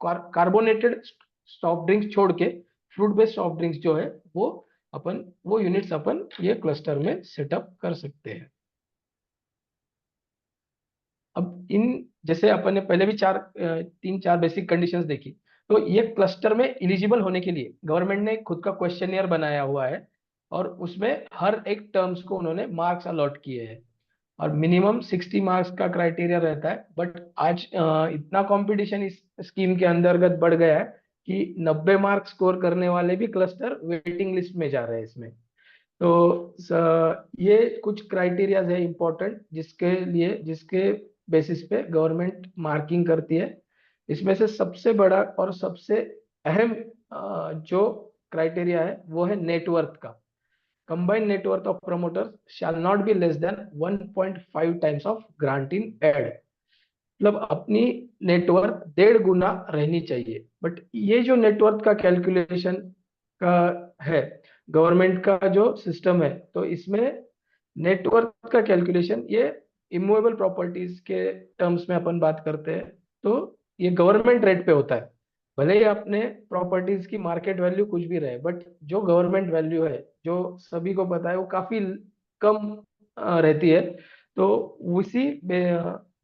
कार्बोनेटेड सॉफ्ट ड्रिंक्स छोड़ के फ्रूट बेस्ड सॉफ्ट ड्रिंक्स जो है वो यूनिट्स अपन ये क्लस्टर में सेटअप कर सकते हैं। अब इन जैसे अपन ने पहले भी तीन चार बेसिक कंडीशंस देखी। तो ये क्लस्टर में एलिजिबल होने के लिए गवर्नमेंट ने खुद का क्वेश्चनियर बनाया हुआ है और उसमें हर एक टर्म्स को उन्होंने मार्क्स अलॉट किए हैं और मिनिमम 60 मार्क्स का क्राइटेरिया रहता है। बट आज इतना कंपटीशन इस स्कीम के अंतर्गत बढ़ गया है कि 90 मार्क्स स्कोर करने वाले भी क्लस्टर वेटिंग लिस्ट में जा रहे हैं इसमें। तो ये कुछ क्राइटेरियाज है इंपॉर्टेंट जिसके बेसिस पे गवर्नमेंट मार्किंग करती है। इसमें से सबसे बड़ा और सबसे अहम जो क्राइटेरिया है वो है नेटवर्थ का। Combined net worth of promoters shall not be less than 1.5 times of grant in aid. मतलब अपनी नेटवर्थ 1.5 गुना रहनी चाहिए। बट ये जो नेटवर्थ का कैलकुलेशन का है गवर्नमेंट का जो सिस्टम है तो इसमें नेटवर्थ का कैलकुलेशन ये इमूवेबल प्रॉपर्टीज के टर्म्स में अपन बात करते हैं तो ये गवर्नमेंट रेट पे होता है। भले ही अपने प्रॉपर्टीज की मार्केट वैल्यू कुछ भी रहे बट जो गवर्नमेंट वैल्यू है जो सभी को पता है वो काफी कम रहती है। तो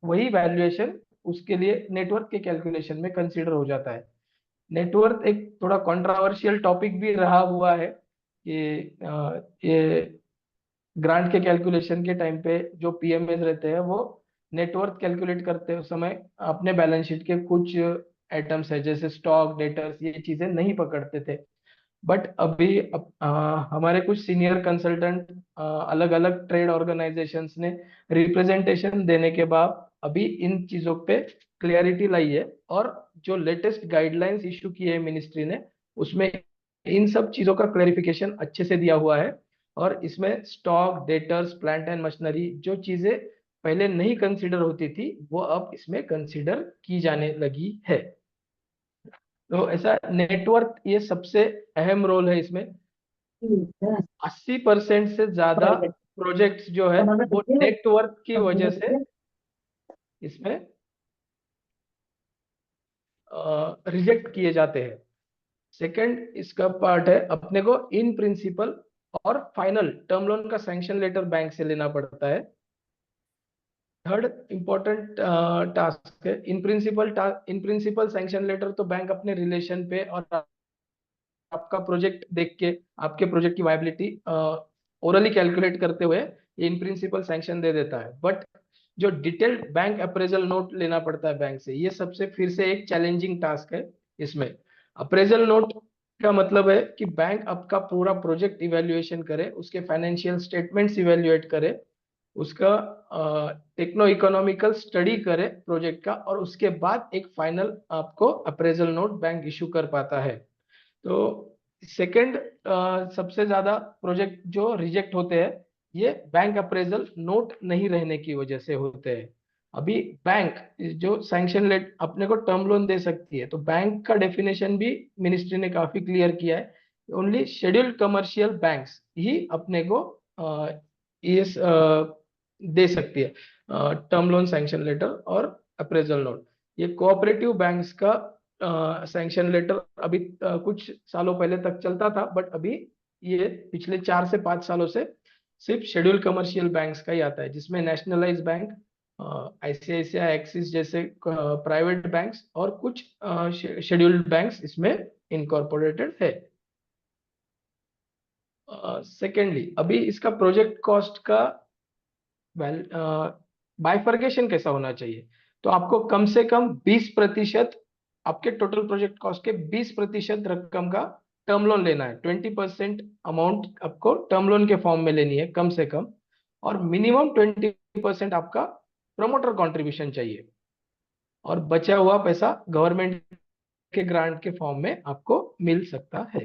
वही वैल्यूएशन उसके लिए नेटवर्थ के कैलकुलेशन में कंसीडर हो जाता है। नेटवर्थ एक थोड़ा कंट्रोवर्शियल टॉपिक भी रहा हुआ है कि ये ग्रांट के कैलकुलेशन के टाइम पे जो पीएमएस रहते हैं वो नेटवर्थ कैलकुलेट करते समय अपने बैलेंस शीट के कुछ आइटम्स है जैसे स्टॉक डेटर्स ये चीजें नहीं पकड़ते थे। बट अभी हमारे कुछ सीनियर कंसल्टेंट अलग अलग ट्रेड ऑर्गेनाइजेशंस ने रिप्रेजेंटेशन देने के बाद अभी इन चीजों पे क्लियरिटी लाई है और जो लेटेस्ट गाइडलाइंस इशू की है मिनिस्ट्री ने उसमें इन सब चीजों का क्लैरिफिकेशन अच्छे से दिया हुआ है। और इसमें stock debtors plant and machinery जो चीजें पहले नहीं कंसीडर होती थी वो अब इसमें कंसीडर की जाने लगी है। तो ऐसा नेटवर्क ये सबसे अहम रोल है इसमें। 80% से ज्यादा प्रोजेक्ट्स जो है वो नेटवर्क की वजह से इसमें रिजेक्ट किए जाते हैं। सेकंड इसका पार्ट है अपने को इन प्रिंसिपल और फाइनल टर्म लोन का सैंक्शन लेटर बैंक से लेना पड़ता है। थर्ड इंपॉर्टेंट टास्क है इन प्रिंसिपल सैंक्शन लेटर तो बैंक अपने रिलेशन पे और आपका प्रोजेक्ट देख के आपके प्रोजेक्ट की वायबिलिटी ओरली कैलकुलेट करते हुए इन प्रिंसिपल सैंक्शन दे देता है। बट जो डिटेल्ड बैंक अप्रेजल नोट लेना पड़ता है बैंक से ये सबसे फिर से एक चैलेंजिंग टास्क है। इसमें अप्रेजल नोट का मतलब है कि बैंक आपका पूरा प्रोजेक्ट इवेल्युएशन करे उसके फाइनेंशियल स्टेटमेंट्स इवेल्युएट करे उसका टेक्नो इकोनॉमिकल स्टडी करे प्रोजेक्ट का और उसके बाद एक फाइनल आपको अप्रेजल नोट बैंक इशू कर पाता है। तो सेकंड सबसे ज्यादा प्रोजेक्ट जो रिजेक्ट होते हैं ये बैंक अप्रेजल नोट नहीं रहने की वजह से होते हैं। अभी बैंक जो सैंक्शन लेट अपने को टर्म लोन दे सकती है तो बैंक का डेफिनेशन भी मिनिस्ट्री ने काफी क्लियर किया है। ओनली शेड्यूल्ड कमर्शियल बैंक्स ही अपने को ये दे सकती है टर्म लोन सैंक्शन लेटर और अप्रेजल नोट। ये कोऑपरेटिव बैंक्स का सैंक्शन लेटर अभी कुछ सालों पहले तक चलता था बट अभी ये पिछले 4 से 5 सालों से सिर्फ शेड्यूल कमर्शियल बैंक्स का ही आता है, जिसमें नेशनलाइज बैंक, आईसीआईसीआई, एक्सिस जैसे प्राइवेट बैंक्स और कुछ शेड्यूल्ड बैंक्स इसमें इनकॉर्पोरेटेड है। सेकेंडली, अभी इसका प्रोजेक्ट कॉस्ट का बाइफर्केशन कैसा होना चाहिए? तो आपको कम से कम 20% आपके टोटल प्रोजेक्ट कॉस्ट के 20% रकम का टर्म लोन लेना है। 20% अमाउंट आपको टर्म लोन के फॉर्म में लेनी है कम से कम, और मिनिमम 20% आपका प्रमोटर कंट्रीब्यूशन चाहिए, और बचा हुआ पैसा गवर्नमेंट के ग्रांट के फॉर्म में आपको मिल सकता है।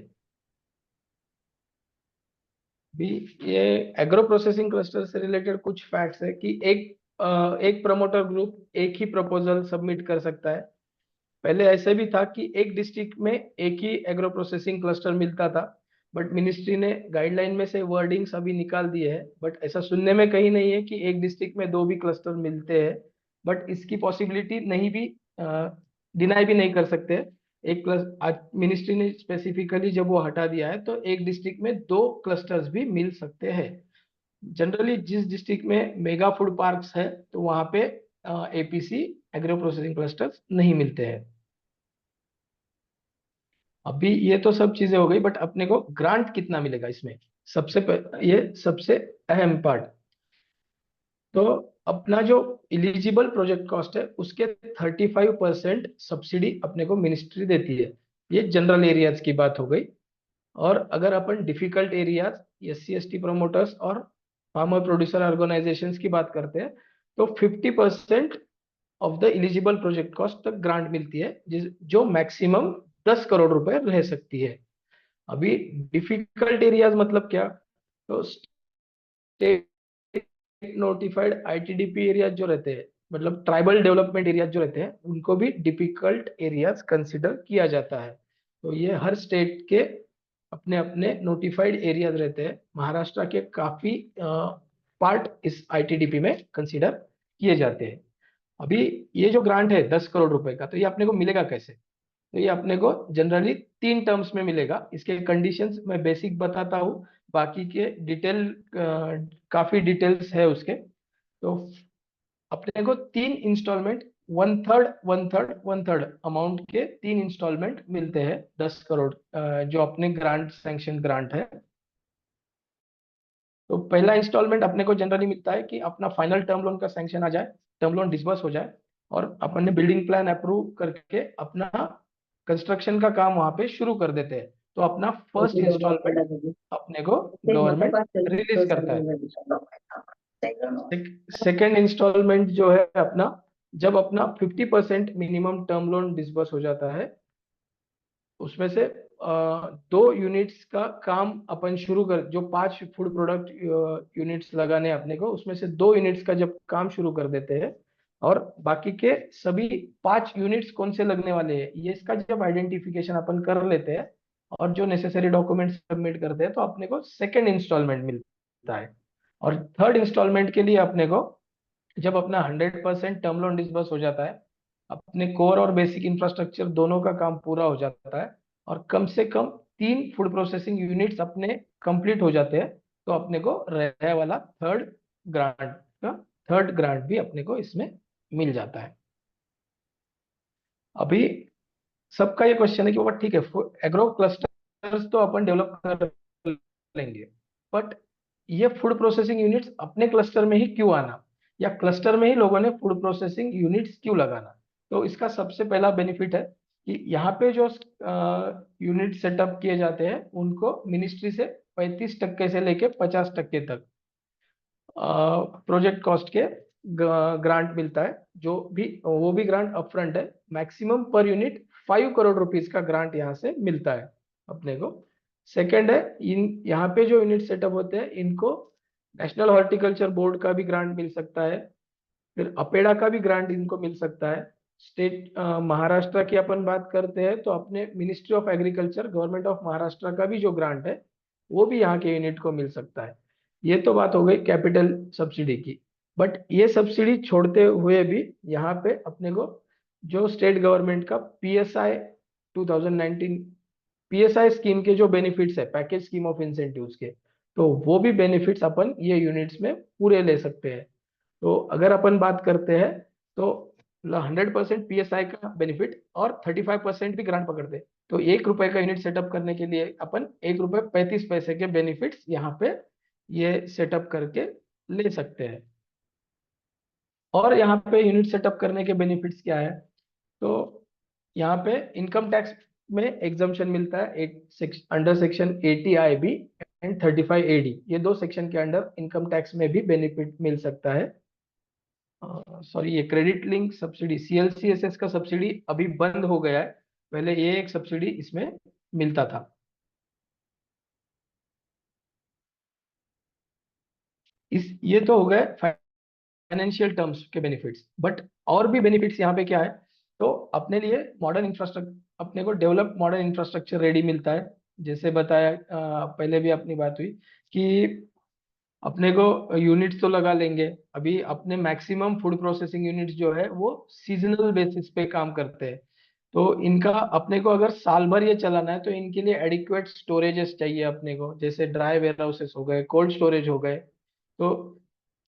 भी ये एग्रो प्रोसेसिंग क्लस्टर से रिलेटेड कुछ फैक्ट्स है कि एक प्रमोटर ग्रुप एक ही प्रपोजल सबमिट कर सकता है। पहले ऐसे भी था कि एक डिस्ट्रिक्ट में एक ही एग्रो प्रोसेसिंग क्लस्टर मिलता था, बट मिनिस्ट्री ने गाइडलाइन में से वर्डिंग्स अभी निकाल दिए हैं, बट ऐसा सुनने में कहीं नहीं है कि एक डिस्ट्रिक्ट में दो भी क्लस्टर मिलते हैं। बट इसकी पॉसिबिलिटी नहीं भी डिनाई भी नहीं कर सकते। एक क्लस मिनिस्ट्री ने स्पेसिफिकली जब वो हटा दिया है, तो एक डिस्ट्रिक्ट में दो क्लस्टर्स भी मिल सकते हैं। जनरली जिस डिस्ट्रिक्ट में मेगा फूड पार्क्स है, तो वहां पे एपीसी एग्रो प्रोसेसिंग क्लस्टर्स नहीं मिलते हैं। अभी ये तो सब चीजें हो गई, बट अपने को ग्रांट कितना मिलेगा इसमें, ये सबसे अहम पार्ट। तो अपना जो इलिजिबल प्रोजेक्ट कॉस्ट है, उसके 35% सब्सिडी अपने को मिनिस्ट्री देती है। ये जनरल एरियाज की बात हो गई। और अगर अपन difficult areas, SC ST promoters और फार्मर प्रोड्यूसर ऑर्गेनाइजेशंस की बात करते हैं, तो 50% of the eligible project cost तक ग्रांट मिलती है, जो मैक्सिमम 10 करोड़ रुपए रह सकती है। अभी डिफिकल्ट एरियाज मतलब क्या? तो स्टेट नोटिफाइड ITDP एरियाज जो रहते हैं, मतलब ट्राइबल डेवलपमेंट एरियाज जो रहते हैं, उनको भी डिफिकल्ट एरियाज कंसिडर किया जाता है। तो ये हर स्टेट के अपने अपने नोटिफाइड एरियाज रहते हैं। महाराष्ट्र के काफी पार्ट इस ITDP में कंसिडर किए जाते हैं। अभी ये जो ग्रांट है 10 करोड़ रुपए का, तो ये अपने को मिलेगा कैसे? तो ये अपने को जनरली 3 टर्म्स में मिलेगा। इसके कंडीशंस मैं बेसिक बताता हूँ, बाकी के काफी डिटेल्स है उसके। तो अपने को 3 इंस्टॉलमेंट, 1/3 1/3 1/3 अमाउंट के 3 इंस्टॉलमेंट मिलते हैं 10 करोड़, जो अपने ग्रांट सैंक्शन ग्रांट है। तो पहला इंस्टॉलमेंट अपने को जनरली मिलता है कि अपना फाइनल टर्म लोन का सैंक्शन आ जाए, टर्म लोन डिसबर्स हो जाए, और अपन ने बिल्डिंग प्लान अप्रूव करके अपना कंस्ट्रक्शन का काम वहां पे शुरू कर देते हैं। तो अपना फर्स्ट इंस्टॉलमेंट अपने को गवर्नमेंट रिलीज करता है। सेकेंड इंस्टॉलमेंट जो है अपना, जब अपना 50% मिनिमम टर्म लोन डिसबर्स हो जाता है, उसमें से 2 यूनिट्स का काम अपन शुरू कर, जो 5 फूड प्रोडक्ट यूनिट्स लगाने अपने को, उसमें से 2 यूनिट्स का जब काम शुरू कर देते हैं, और बाकी के सभी 5 यूनिट्स कौन से लगने वाले हैं, ये इसका जब आइडेंटिफिकेशन अपन कर लेते हैं और जो नेसेसरी डॉक्यूमेंट सबमिट करते हैं, तो अपने को सेकेंड इंस्टॉलमेंट मिलता है। और थर्ड इंस्टॉलमेंट के लिए अपने को, जब अपना 100% टर्म लोन डिसबर्स हो जाता है, अपने कोर और बेसिक इंफ्रास्ट्रक्चर दोनों का काम पूरा हो जाता है, और कम से कम 3 फूड प्रोसेसिंग यूनिट्स अपने कंप्लीट हो जाते हैं, तो अपने को रहने वाला का थर्ड ग्रांट भी अपने को इसमें मिल जाता है। अभी सबका ये क्वेश्चन है कि वो ठीक है, एग्रो क्लस्टर्स तो अपन डेवलप कर लेंगे, बट ये फूड प्रोसेसिंग यूनिट्स अपने क्लस्टर में ही क्यों आना, या क्लस्टर में ही लोगों ने फूड प्रोसेसिंग यूनिट्स क्यों लगाना? तो इसका सबसे पहला बेनिफिट है कि यहाँ पे जो यूनिट सेटअप किए जाते हैं, उनको मिनिस्ट्री से 35% से लेके 50% तक प्रोजेक्ट कॉस्ट के ग्रांट मिलता है। जो भी वो भी ग्रांट अपफ्रंट है। Maximum per unit 5 crore rupees का ग्रांट यहाँ से मिलता है अपने को। सेकंड है, इन यहाँ पे जो यूनिट सेटअप होते हैं, इनको नेशनल हॉर्टिकल्चर बोर्ड का भी ग्रांट मिल सकता है, फिर अपेडा का भी ग्रांट इनको मिल सकता है। स्टेट महाराष्ट्र की अपन बात करते हैं, तो अपने ministry of agriculture, government of Maharashtra का भी जो ग्रांट है, वो भी यहाँ के यूनिट को मिल सकता है। ये तो बात हो गई कैपिटल सब्सिडी की। बट ये सब्सिडी छोड़ते हुए भी यहाँ पे अपने को जो स्टेट गवर्नमेंट का PSI 2019 PSI स्कीम के जो बेनिफिट्स है, पैकेज स्कीम ऑफ इंसेंटिव्स के, तो वो भी बेनिफिट्स अपन ये यूनिट्स में पूरे ले सकते हैं। तो अगर अपन बात करते हैं तो 100% PSI का बेनिफिट और 35% भी ग्रांट पकड़ते हैं, तो 1 रुपए का यूनिट सेटअप करने के लिए अपन 1 रुपए 35 पैसे के बेनिफिट्स यहाँ पे ये सेटअप करके ले सकते हैं। और यहाँ पे यूनिट सेटअप करने के बेनिफिट्स क्या है, तो यहाँ पे इनकम टैक्स में एग्जम्पशन मिलता है, एक under section 80 IB and 35 AD, ये दो सेक्शन के अंडर इनकम टैक्स में भी बेनिफिट मिल सकता है। सॉरी, ये क्रेडिट लिंक सब्सिडी CLCSS का सब्सिडी अभी बंद हो गया है, पहले ये एक सब्सिडी इसमें मिलता था। इस ये तो हो गए फाइनेंशियल टर्म्स के बेनिफिट्स, बट और भी बेनिफिट्स यहाँ पे क्या है, तो अपने लिए मॉडर्न इंफ्रास्ट्रक्चर, अपने को डेवलप मॉडर्न इंफ्रास्ट्रक्चर रेडी मिलता है। जैसे बताया पहले भी अपनी बात हुई कि अपने को यूनिट्स तो लगा लेंगे, अभी अपने मैक्सिमम फूड प्रोसेसिंग यूनिट्स जो है वो सीजनल बेसिस पे काम करते हैं। तो इनका अपने को अगर साल भर ये चलाना है तो इनके लिए एडिक्वेट स्टोरेजेस चाहिए अपने को, जैसे ड्राई वेयर हाउसेस हो गए, कोल्ड स्टोरेज हो गए, तो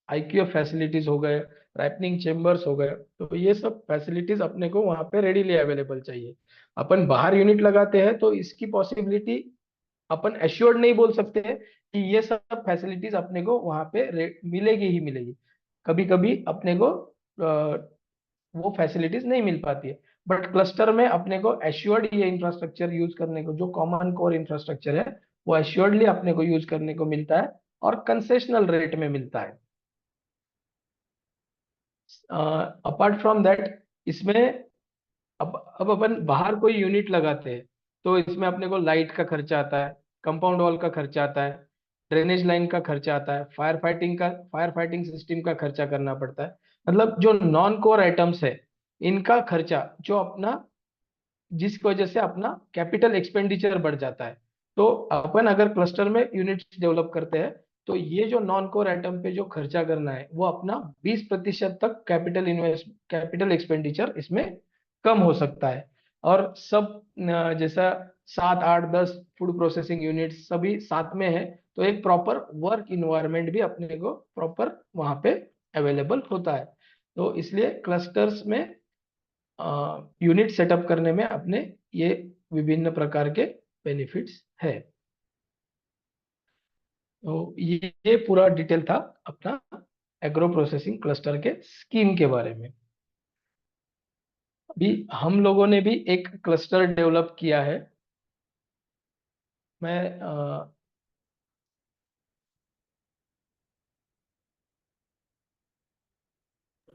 IQF फैसिलिटीज हो गए, राइपनिंग चेम्बर्स हो गए, तो ये सब फैसिलिटीज अपने को वहाँ पे रेडीली अवेलेबल चाहिए। अपन बाहर यूनिट लगाते हैं तो इसकी पॉसिबिलिटी अपन एश्योर्ड नहीं बोल सकते हैं कि ये सब फैसिलिटीज अपने को वहाँ पे मिलेगी ही मिलेगी। कभी कभी अपने को वो फैसिलिटीज नहीं मिल पाती है, बट क्लस्टर में अपने को एश्योर्ड ये इंफ्रास्ट्रक्चर यूज करने को, जो कॉमन कोर इंफ्रास्ट्रक्चर है वो एश्योर्डली अपने को यूज करने को मिलता है और कंसेशनल रेट में मिलता है। अपार्ट फ्रॉम दैट, इसमें अब अपन बाहर कोई यूनिट लगाते हैं तो इसमें अपने को लाइट का खर्चा आता है, कंपाउंड वॉल का खर्चा आता है, ड्रेनेज लाइन का खर्चा आता है, फायर फाइटिंग सिस्टम का खर्चा करना पड़ता है। मतलब जो नॉन कोर आइटम्स है इनका खर्चा जो अपना, जिसकी वजह से अपना कैपिटल एक्सपेंडिचर बढ़ जाता है। तो अपन अगर क्लस्टर में यूनिट्स डेवलप करते हैं तो ये जो नॉन कोर आइटम पे जो खर्चा करना है वो अपना 20% तक कैपिटल एक्सपेंडिचर इसमें कम हो सकता है। और सब जैसा 7 8 10 फूड प्रोसेसिंग यूनिट सभी साथ में है, तो एक प्रॉपर वर्क इन्वायरमेंट भी अपने को प्रॉपर वहां पे अवेलेबल होता है। तो इसलिए क्लस्टर्स में यूनिट सेटअप करने में अपने ये विभिन्न प्रकार के बेनिफिट्स है। तो ये पूरा डिटेल था अपना एग्रो प्रोसेसिंग क्लस्टर के स्कीम के बारे में। अभी हम लोगों ने भी एक क्लस्टर डेवलप किया है। मैं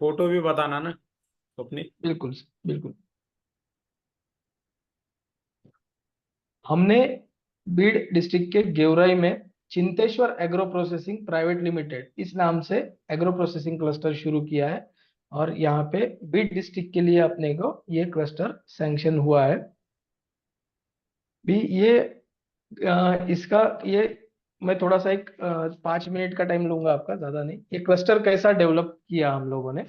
फोटो भी बताना ना अपनी। बिल्कुल बिल्कुल, हमने बीड डिस्ट्रिक्ट के गेवराई में Chinteshwar agro processing private limited इस नाम से एग्रो प्रोसेसिंग क्लस्टर शुरू किया है। और यहाँ पे बीड डिस्ट्रिक्ट के लिए अपने को ये क्लस्टर सैंक्शन हुआ है। भी ये इसका ये मैं थोड़ा सा एक 5 मिनट का टाइम लूंगा आपका, ज्यादा नहीं। ये क्लस्टर कैसा डेवलप किया हम लोगों ने,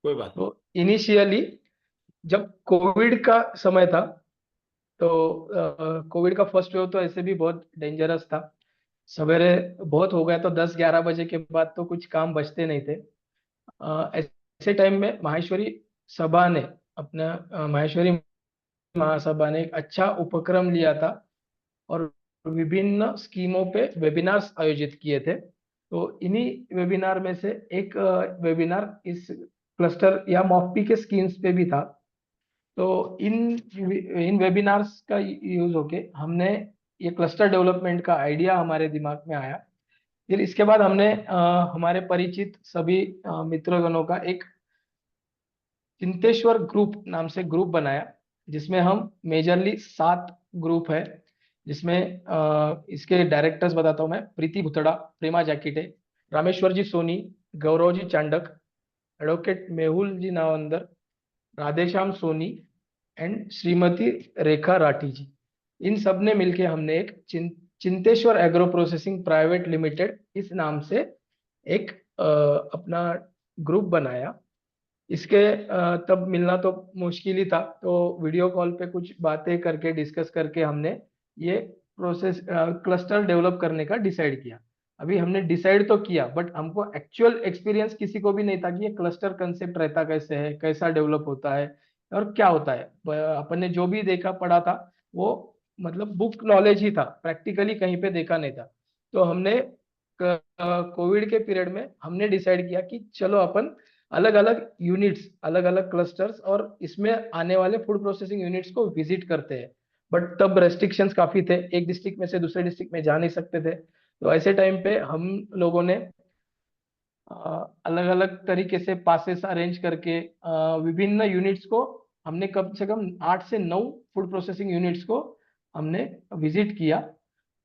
कोई बात नहीं। तो इनिशियली जब कोविड का समय था, तो कोविड का फर्स्ट वेव तो ऐसे भी बहुत डेंजरस था। सवेरे बहुत हो गया तो 10 11 बजे के बाद तो कुछ काम बचते नहीं थे। ऐसे टाइम में माहेश्वरी सभा ने अपना माहेश्वरी महासभा ने एक अच्छा उपक्रम लिया था और विभिन्न स्कीमों पे वेबिनार्स आयोजित किए थे। तो इन्हीं वेबिनार में से एक वेबिनार इस क्लस्टर या मॉफपी के स्कीम्स पे भी था। तो इन वेबिनार्स का यूज होके हमने ये क्लस्टर डेवलपमेंट का आइडिया हमारे दिमाग में आया। फिर इसके बाद हमने हमारे परिचित सभी मित्रगणों का एक चिंतेश्वर ग्रुप नाम से ग्रुप बनाया, जिसमें हम मेजरली 7 ग्रुप है। जिसमें इसके डायरेक्टर्स बताता हूँ मैं: प्रीति भुतड़ा, प्रेमा जैकिटे, रामेश्वर जी सोनी, गौरव जी चांडक, एडवोकेट मेहुल जी नावंदर, राधेश्याम सोनी एंड श्रीमती रेखा राठी जी। इन सब ने मिलके हमने एक Chinteshwar agro processing private limited इस नाम से एक अपना ग्रुप बनाया। इसके तब मिलना तो मुश्किल ही था, तो वीडियो कॉल पे कुछ बातें करके डिस्कस करके हमने ये प्रोसेस क्लस्टर डेवलप करने का डिसाइड किया। अभी हमने डिसाइड तो किया, बट हमको एक्चुअल एक्सपीरियंस किसी को भी नहीं था कि ये क्लस्टर कंसेप्ट रहता कैसे है, कैसा डेवलप होता है और क्या होता है। अपन ने जो भी देखा पढ़ा था वो मतलब बुक नॉलेज ही था, प्रैक्टिकली कहीं पे देखा नहीं था। तो हमने कोविड के पीरियड में हमने डिसाइड किया कि चलो अपन अलग अलग यूनिट्स, अलग अलग क्लस्टर्स और इसमें आने वाले फूड प्रोसेसिंग यूनिट्स को विजिट करते हैं। बट तब रेस्ट्रिक्शंस काफी थे, एक डिस्ट्रिक्ट में से दूसरे डिस्ट्रिक्ट में जा नहीं सकते थे। तो ऐसे टाइम पे हम लोगों ने अलग अलग तरीके से पासेस अरेंज करके विभिन्न यूनिट्स को हमने कम से कम 8 से 9 फूड प्रोसेसिंग यूनिट्स को हमने विजिट किया।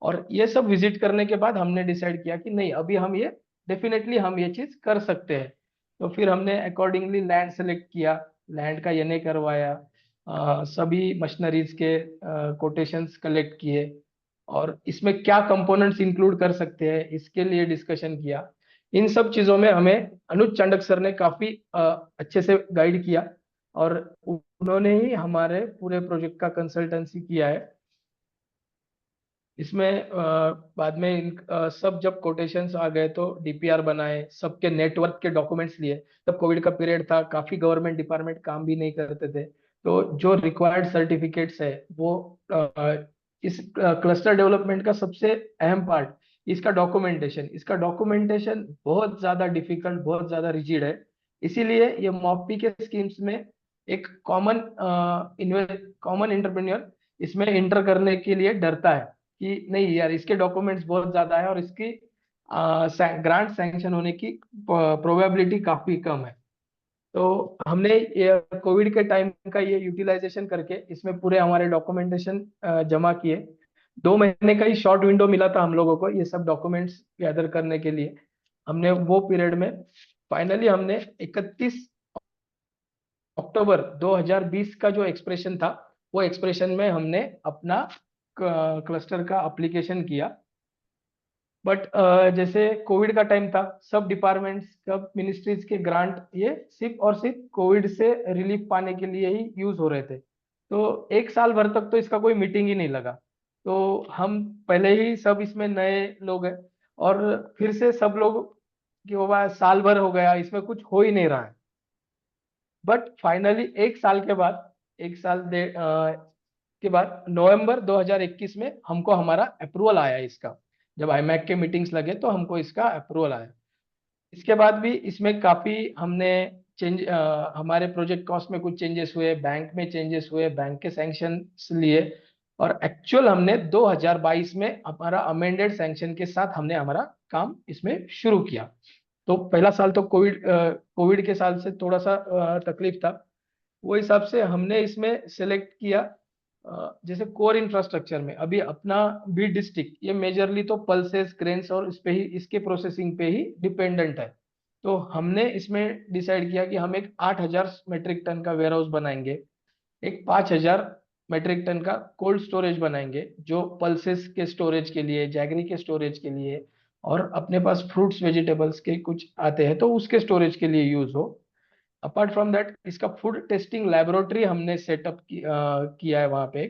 और ये सब विजिट करने के बाद हमने डिसाइड किया कि नहीं, अभी हम ये डेफिनेटली हम ये चीज कर सकते हैं। तो फिर हमने अकॉर्डिंगली लैंड सेलेक्ट किया, लैंड का ये करवाया, सभी मशीनरीज के कोटेशंस कलेक्ट किए और इसमें क्या कंपोनेंट्स इंक्लूड कर सकते हैं इसके लिए डिस्कशन किया। इन सब चीजों में हमें अनुज चांडक सर ने काफी अच्छे से गाइड किया और उन्होंने ही हमारे पूरे प्रोजेक्ट का कंसल्टेंसी किया है। इसमें बाद में सब जब कोटेशंस आ गए तो डीपीआर बनाए, सबके नेटवर्क के डॉक्यूमेंट्स लिए। तब कोविड का पीरियड था, काफी गवर्नमेंट डिपार्टमेंट काम भी नहीं करते थे। तो जो रिक्वायर्ड सर्टिफिकेट्स है वो इस क्लस्टर डेवलपमेंट का सबसे अहम पार्ट इसका डॉक्यूमेंटेशन बहुत ज्यादा डिफिकल्ट, बहुत ज्यादा रिजिड है। इसीलिए ये मॉपी के स्कीम्स में एक कॉमन इंटरप्रेन्योर इसमें इंटर करने के लिए डरता है कि नहीं यार, इसके डॉक्यूमेंट्स बहुत ज्यादा है और इसकी ग्रांट सैंक्शन होने की प्रोबेबिलिटी काफी कम है। तो हमने ये कोविड के टाइम का ये यूटिलाइजेशन करके इसमें पूरे हमारे डॉक्यूमेंटेशन जमा किए। 2 महीने का ही शॉर्ट विंडो मिला था हम लोगों को ये सब डॉक्यूमेंट्स गैदर करने के लिए। हमने वो पीरियड में फाइनली हमने 31 अक्टूबर 2020 का जो एक्सप्रेशन था, वो एक्सप्रेशन में हमने अपना क्लस्टर का एप्लीकेशन किया। बट जैसे कोविड का टाइम था, सब डिपार्टमेंट्स, सब मिनिस्ट्रीज के ग्रांट ये सिर्फ और सिर्फ कोविड से रिलीफ पाने के लिए ही यूज हो रहे थे। तो 1 साल भर तक तो इसका कोई मीटिंग ही नहीं लगा। तो हम पहले ही सब इसमें नए लोग हैं और फिर से सब लोग कि वो बात साल भर हो गया, इसमें कुछ हो ही नहीं रहा है। बट फाइनली 1 साल के बाद, 1 साल के बाद नवंबर 2021 में हमको हमारा अप्रूवल आया इसका। जब आईमैक के मीटिंग्स लगे तो हमको इसका अप्रूवल आया। इसके बाद भी इसमें काफी हमने हमारे प्रोजेक्ट कॉस्ट में कुछ चेंजेस हुए, बैंक में चेंजेस हुए, बैंक के सैंक्शन लिए और एक्चुअल हमने 2022 में हमारा अमेंडेड सैंक्शन के साथ हमने हमारा काम इसमें शुरू किया। तो पहला साल तो कोविड के साल से थोड़ा सा तकलीफ था। वो हिसाब से हमने इसमें सेलेक्ट किया जैसे कोर इंफ्रास्ट्रक्चर में अभी अपना बी डिस्ट्रिक्ट ये मेजरली तो पल्सेस, क्रेन्स और इस पे ही, इसके प्रोसेसिंग पे ही डिपेंडेंट है। तो हमने इसमें डिसाइड किया कि हम एक 8,000 मेट्रिक टन का वेयर हाउस बनाएंगे, एक 5,000 मेट्रिक टन का कोल्ड स्टोरेज बनाएंगे जो पल्सेस के स्टोरेज के लिए, जैगरी के स्टोरेज के लिए और अपने पास फ्रूट्स वेजिटेबल्स के कुछ आते हैं तो उसके स्टोरेज के लिए यूज हो। अपार्ट फ्रॉम दैट इसका फूड टेस्टिंग लेबोरेटरी हमने सेटअप किया है वहां पे।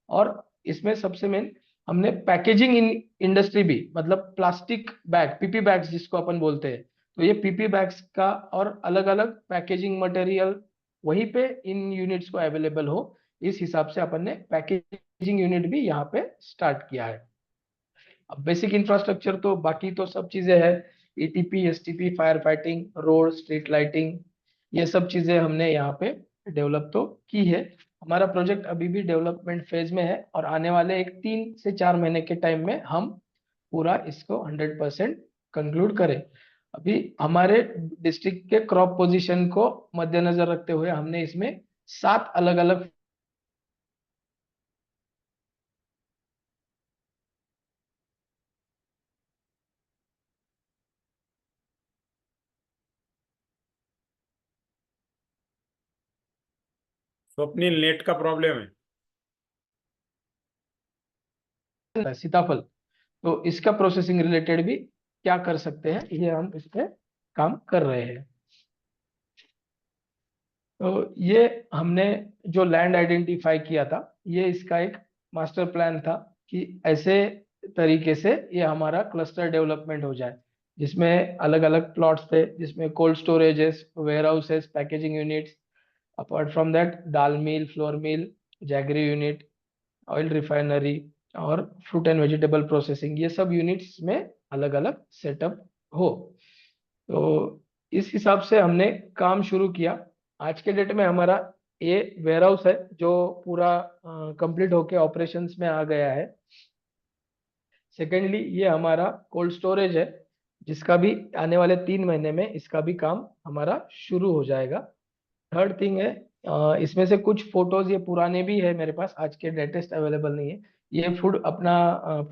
और इसमें सबसे मेन हमने पैकेजिंग इंडस्ट्री भी, मतलब प्लास्टिक बैग, पीपी बैग्स जिसको अपन बोलते हैं, तो ये पीपी बैग्स का और अलग अलग पैकेजिंग मटेरियल वहीं पे इन यूनिट्स को अवेलेबल हो, इस हिसाब से अपन ने पैकेजिंग यूनिट भी यहाँ पे स्टार्ट किया है। अब बेसिक इंफ्रास्ट्रक्चर तो बाकी तो सब चीजें हैं, ETP, STP, fire fighting, road, street lighting, ये सब चीजें हमने यहाँ पे डेवलप तो की है। हमारा प्रोजेक्ट अभी भी डेवलपमेंट फेज में है और आने वाले एक 3 से 4 महीने के टाइम में हम पूरा इसको 100% कंक्लूड करें। अभी हमारे डिस्ट्रिक्ट के क्रॉप पोजीशन को मद्देनजर रखते हुए हमने इसमें 7 अलग अलग स्वप्निल, नेट का प्रॉब्लम है। सीताफल, तो इसका प्रोसेसिंग रिलेटेड भी क्या कर सकते हैं ये हम इस पे काम कर रहे हैं। तो ये हमने जो लैंड आइडेंटिफाई किया था, ये इसका एक मास्टर प्लान था कि ऐसे तरीके से ये हमारा क्लस्टर डेवलपमेंट हो जाए, जिसमें अलग अलग प्लॉट्स पे, जिसमें cold storages, warehouses, packaging units, apart from that dal mill, flour mill, jaggery unit, oil refinery और फ्रूट एंड वेजिटेबल प्रोसेसिंग, ये सब यूनिट्स में अलग अलग सेटअप हो। तो इस हिसाब से हमने काम शुरू किया। आज के डेट में हमारा ये वेयर हाउस है जो पूरा कंप्लीट होके ऑपरेशंस में आ गया है। सेकेंडली, ये हमारा कोल्ड स्टोरेज है, जिसका भी आने वाले 3 महीने में इसका भी काम हमारा शुरू हो जाएगा। थर्ड थिंग है, इसमें से कुछ फोटोज ये पुराने भी है मेरे पास, आज के लेटेस्ट अवेलेबल नहीं है। ये फूड अपना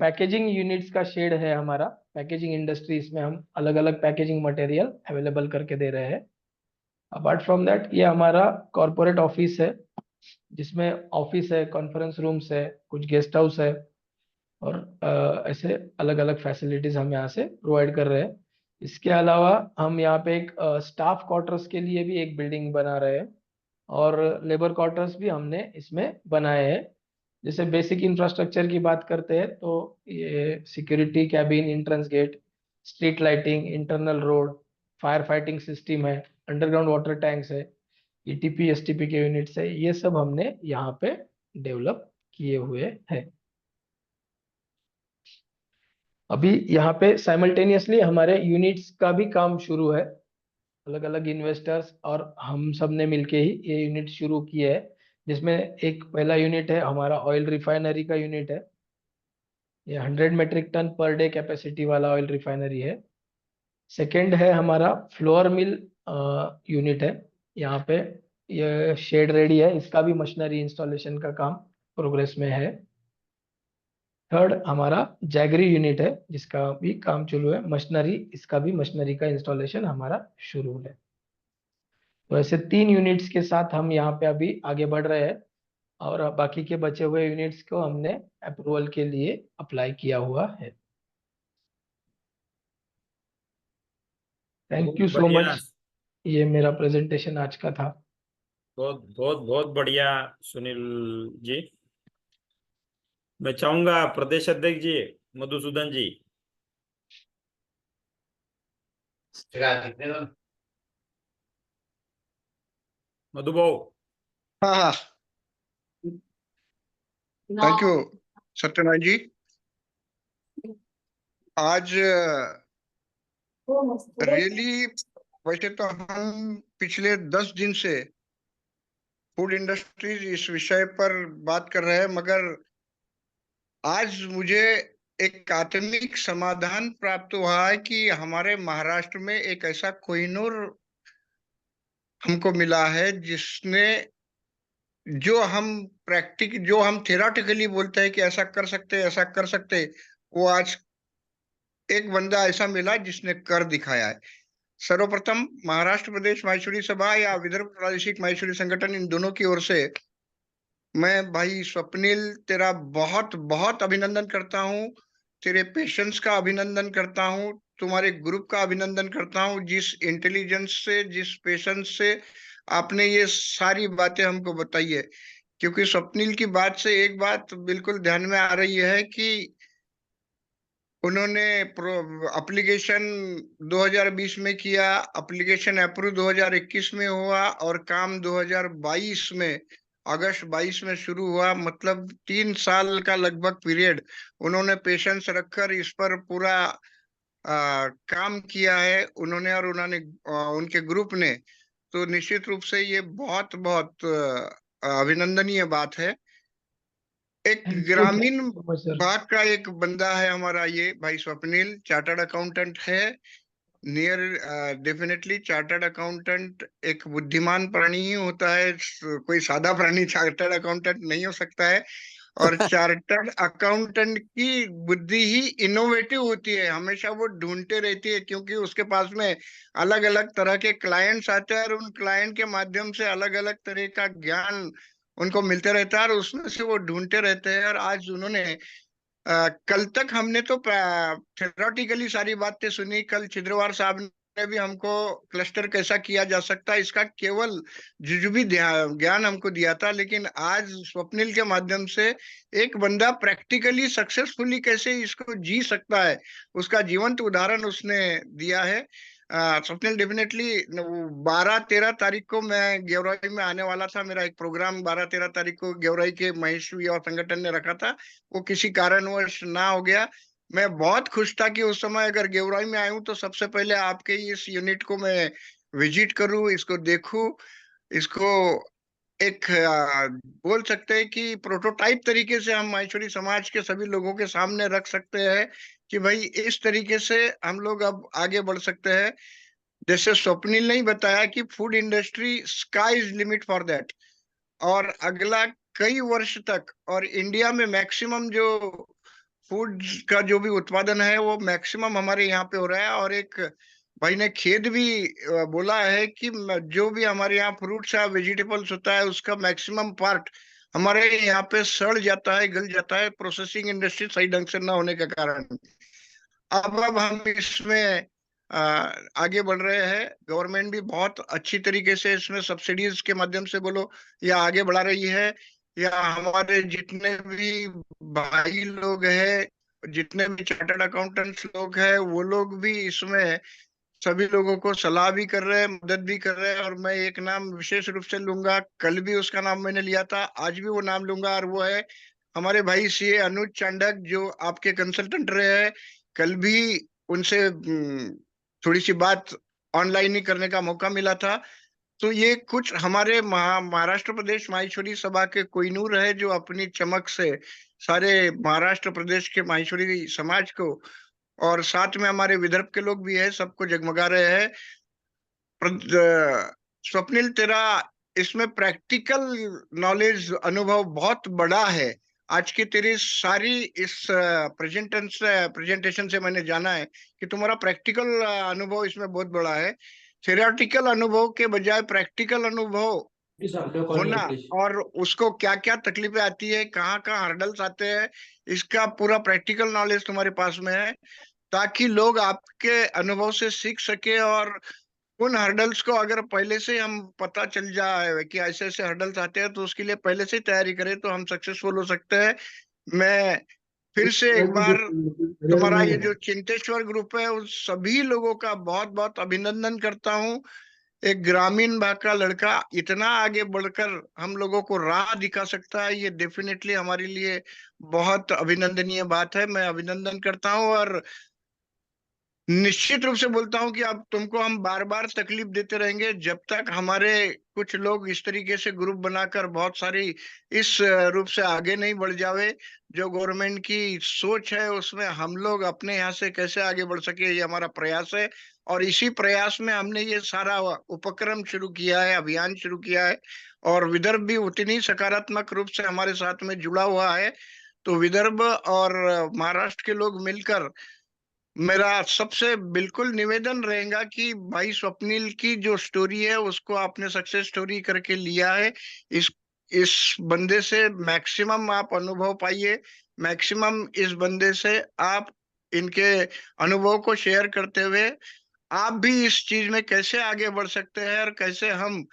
पैकेजिंग यूनिट्स का शेड है हमारा, पैकेजिंग इंडस्ट्री, इसमें हम अलग अलग पैकेजिंग मटेरियल अवेलेबल करके दे रहे हैं। अपार्ट फ्रॉम दैट, ये हमारा कॉरपोरेट ऑफिस है, जिसमें ऑफिस है, कॉन्फ्रेंस रूम्स है, कुछ गेस्ट हाउस है, और ऐसे अलग अलग फैसिलिटीज हम यहाँ से प्रोवाइड कर रहे हैं। इसके अलावा हम यहाँ पे एक स्टाफ क्वार्टर्स के लिए भी एक बिल्डिंग बना रहे हैं, और लेबर क्वार्टर्स भी हमने इसमें बनाए हैं। जैसे बेसिक इंफ्रास्ट्रक्चर की बात करते हैं तो ये security cabin, entrance gate, street lighting, internal road, fire fighting system है, अंडरग्राउंड वाटर टैंक्स है, ईटीपी एसटीपी के यूनिट्स है, ये सब हमने यहाँ पे डेवलप किए हुए हैं। अभी यहाँ पे साइमल्टेनियसली हमारे यूनिट्स का भी काम शुरू है। अलग अलग इन्वेस्टर्स और हम सब ने मिलके ही ये यूनिट शुरू किए है, जिसमें एक पहला यूनिट है हमारा ऑयल रिफाइनरी का यूनिट है। ये 100 metric tonne per day capacity वाला ऑयल रिफाइनरी है। सेकंड है हमारा फ्लोर मिल यूनिट है। यहाँ पे ये शेड रेडी है, इसका भी मशीनरी इंस्टॉलेशन का काम प्रोग्रेस में है। थर्ड हमारा जैगरी यूनिट है, जिसका भी काम चालू है। मशीनरी, इसका भी मशीनरी का इंस्टॉलेशन हमारा शुरू है। तो ऐसे 3 यूनिट्स के साथ हम यहाँ पे अभी आगे बढ़ रहे हैं, और बाकी के बचे हुए यूनिट्स को हमने अप्रूवल के लिए अप्लाई किया हुआ है। थैंक बहुत यू सो बढ़िया। मच। ये मेरा प्रेजेंटेशन आज का था। बहुत बहुत बहुत बढ़िया सुनील जी। मैं चाहूंगा प्रदेश अध्यक्ष जी मधुसूदन जी। मधुबाऊ। हाँ हाँ, थैंक यू सत्यनारायण जी। आज रियली, वैसे तो हम पिछले 10 दिन से फूड इंडस्ट्रीज इस विषय पर बात कर रहे हैं, मगर आज मुझे एक आत्मिक समाधान प्राप्त हुआ है कि हमारे महाराष्ट्र में एक ऐसा कोहिनूर हमको मिला है, जिसने जो हम थेराटिकली बोलते हैं कि ऐसा कर सकते, ऐसा कर सकते, वो आज एक बंदा ऐसा मिला जिसने कर दिखाया है। सर्वप्रथम महाराष्ट्र प्रदेश माहेश्वरी सभा या विदर्भ प्रादेशिक माहेश्वरी संगठन, इन दोनों की ओर से मैं भाई स्वप्निल तेरा बहुत बहुत अभिनंदन करता हूँ। तेरे पेशेंस का अभिनंदन करता हूँ, तुम्हारे ग्रुप का अभिनंदन करता हूँ, जिस इंटेलिजेंस से, जिस पेशेंस से आपने ये सारी बातें हमको बताई है। क्योंकि स्वप्निल की बात से एक बात बिल्कुल ध्यान में आ रही है कि उन्होंने एप्लीकेशन 2020 में किया, एप्लीकेशन अप्रूव 2021 में हुआ, और काम 2022 में, अगस्त 22 में शुरू हुआ। मतलब 3 साल का लगभग पीरियड उन्होंने पेशेंस रखकर इस पर पूरा काम किया है उन्होंने, और उनके ग्रुप ने। तो निश्चित रूप से ये बहुत बहुत अभिनंदनीय बात है। एक थैंक ग्रामीण यू सो मच सर। भाग का एक बंदा है हमारा ये भाई स्वप्निल, चार्टर्ड अकाउंटेंट है। नियर डेफिनेटली चार्टर्ड अकाउंटेंट एक बुद्धिमान प्राणी ही होता है, कोई सादा प्राणी चार्टर्ड अकाउंटेंट नहीं हो सकता है। और चार्टर्ड अकाउंटेंट की बुद्धि ही इनोवेटिव होती है, हमेशा वो ढूंढते रहती है, क्योंकि उसके पास में अलग अलग तरह के क्लाइंट्स आते हैं, और उन क्लाइंट के माध्यम से अलग अलग तरह का ज्ञान उनको मिलते रहता है, और उसमें से वो ढूंढते रहते हैं। और आज उन्होंने कल तक हमने तो थ्योरेटिकली सारी बातें सुनी, कल छिद्रवार साहब भी हमको क्लस्टर कैसा किया जा सकता है इसका केवल जुजुबी ज्ञान हमको दिया था, लेकिन आज स्वप्निल के माध्यम से एक बंदा प्रैक्टिकली सक्सेसफुली कैसे इसको जी सकता है उसका जीवंत उदाहरण उसने दिया है। स्वप्निल डेफिनेटली 12-13 तारीख को मैं गेवराई में आने वाला था। मेरा एक प्रोग्राम 12-13 तारीख को गेवराई के महेश युवा संगठन ने रखा था, वो किसी कारणवश ना हो गया। मैं बहुत खुश था कि उस समय अगर गेवराई में आयूं तो सबसे पहले आपके इस यूनिट को मैं विजिट करूं, इसको देखूं, इसको एक बोल सकते हैं कि प्रोटोटाइप तरीके से हम माहेश्वरी समाज के सभी लोगों के सामने रख सकते हैं कि भाई इस तरीके से हम लोग अब आगे बढ़ सकते हैं। जैसे स्वप्निल ने ही बताया कि food industry sky is limit for that, और अगला कई वर्ष तक, और इंडिया में मैक्सिमम जो फूड का जो भी उत्पादन है वो मैक्सिमम हमारे यहाँ पे हो रहा है। और एक भाई ने खेद भी बोला है कि जो भी हमारे यहाँ फ्रूट्स या वेजिटेबल्स होता है उसका मैक्सिमम पार्ट हमारे यहाँ पे सड़ जाता है, गल जाता है, प्रोसेसिंग इंडस्ट्री सही ढंग से न होने के कारण। अब हम इसमें अ, आगे बढ़ रहे हैं। गवर्नमेंट भी बहुत अच्छी तरीके से इसमें सब्सिडीज के माध्यम से बोलो या आगे बढ़ा रही है, या हमारे जितने भी भाई लोग हैं, जितने भी चार्टर्ड अकाउंटेंट्स लोग हैं, वो लोग भी इसमें सभी लोगों को सलाह भी कर रहे हैं, मदद भी कर रहे हैं। और मैं एक नाम विशेष रूप से लूंगा, कल भी उसका नाम मैंने लिया था, आज भी वो नाम लूंगा, और वो है हमारे भाई सीए अनुज चांडक, जो आपके कंसल्टेंट रहे हैं। कल भी उनसे थोड़ी सी बात ऑनलाइन ही करने का मौका मिला था। तो ये कुछ हमारे महाराष्ट्र प्रदेश माहेश्वरी सभा के कोहिनूर है, जो अपनी चमक से सारे महाराष्ट्र प्रदेश के माहेश्वरी समाज को, और साथ में हमारे विदर्भ के लोग भी है, सबको जगमगा रहे हैं। स्वप्निल, तेरा इसमें प्रैक्टिकल नॉलेज अनुभव बहुत बड़ा है। आज की तेरी सारी इस प्रेजेंटेशन से मैंने जाना है कि तुम्हारा प्रैक्टिकल अनुभव इसमें बहुत बड़ा है। थियोरेटिकल अनुभव के बजाय प्रैक्टिकल अनुभव होना, और उसको क्या क्या तकलीफें आती है, कहाँ कहाँ हर्डल्स आते हैं, इसका पूरा प्रैक्टिकल नॉलेज तुम्हारे पास में है, ताकि लोग आपके अनुभव से सीख सके। और उन हर्डल्स को अगर पहले से हम पता चल जाए कि ऐसे ऐसे हर्डल्स आते हैं, तो उसके लिए पहले से ही तैयारी करें तो हम सक्सेसफुल हो सकते हैं। मैं फिर से एक बार तुम्हारा ये जो चिंतेश्वर ग्रुप है उन सभी लोगों का बहुत बहुत अभिनंदन करता हूँ। एक ग्रामीण भाग का लड़का इतना आगे बढ़कर हम लोगों को राह दिखा सकता है, ये डेफिनेटली हमारे लिए बहुत अभिनंदनीय बात है। मैं अभिनंदन करता हूँ, और निश्चित रूप से बोलता हूं कि अब तुमको हम बार बार तकलीफ देते रहेंगे जब तक हमारे कुछ लोग इस तरीके से ग्रुप बनाकर बहुत सारी इस रूप से आगे नहीं बढ़ जावे। जो गवर्नमेंट की सोच है उसमें हम लोग अपने यहाँ से कैसे आगे बढ़ सके, ये हमारा प्रयास है। और इसी प्रयास में हमने ये सारा उपक्रम शुरू किया है, अभियान शुरू किया है। और विदर्भ भी उतनी सकारात्मक रूप से हमारे साथ में जुड़ा हुआ है। तो विदर्भ और महाराष्ट्र के लोग मिलकर, मेरा सबसे बिल्कुल निवेदन रहेगा कि भाई स्वप्निल की जो स्टोरी है उसको आपने सक्सेस स्टोरी करके लिया है। इस बंदे से मैक्सिमम आप अनुभव पाइए, मैक्सिमम इस बंदे से आप इनके अनुभव को शेयर करते हुए आप भी इस चीज में कैसे आगे बढ़ सकते हैं, और कैसे हम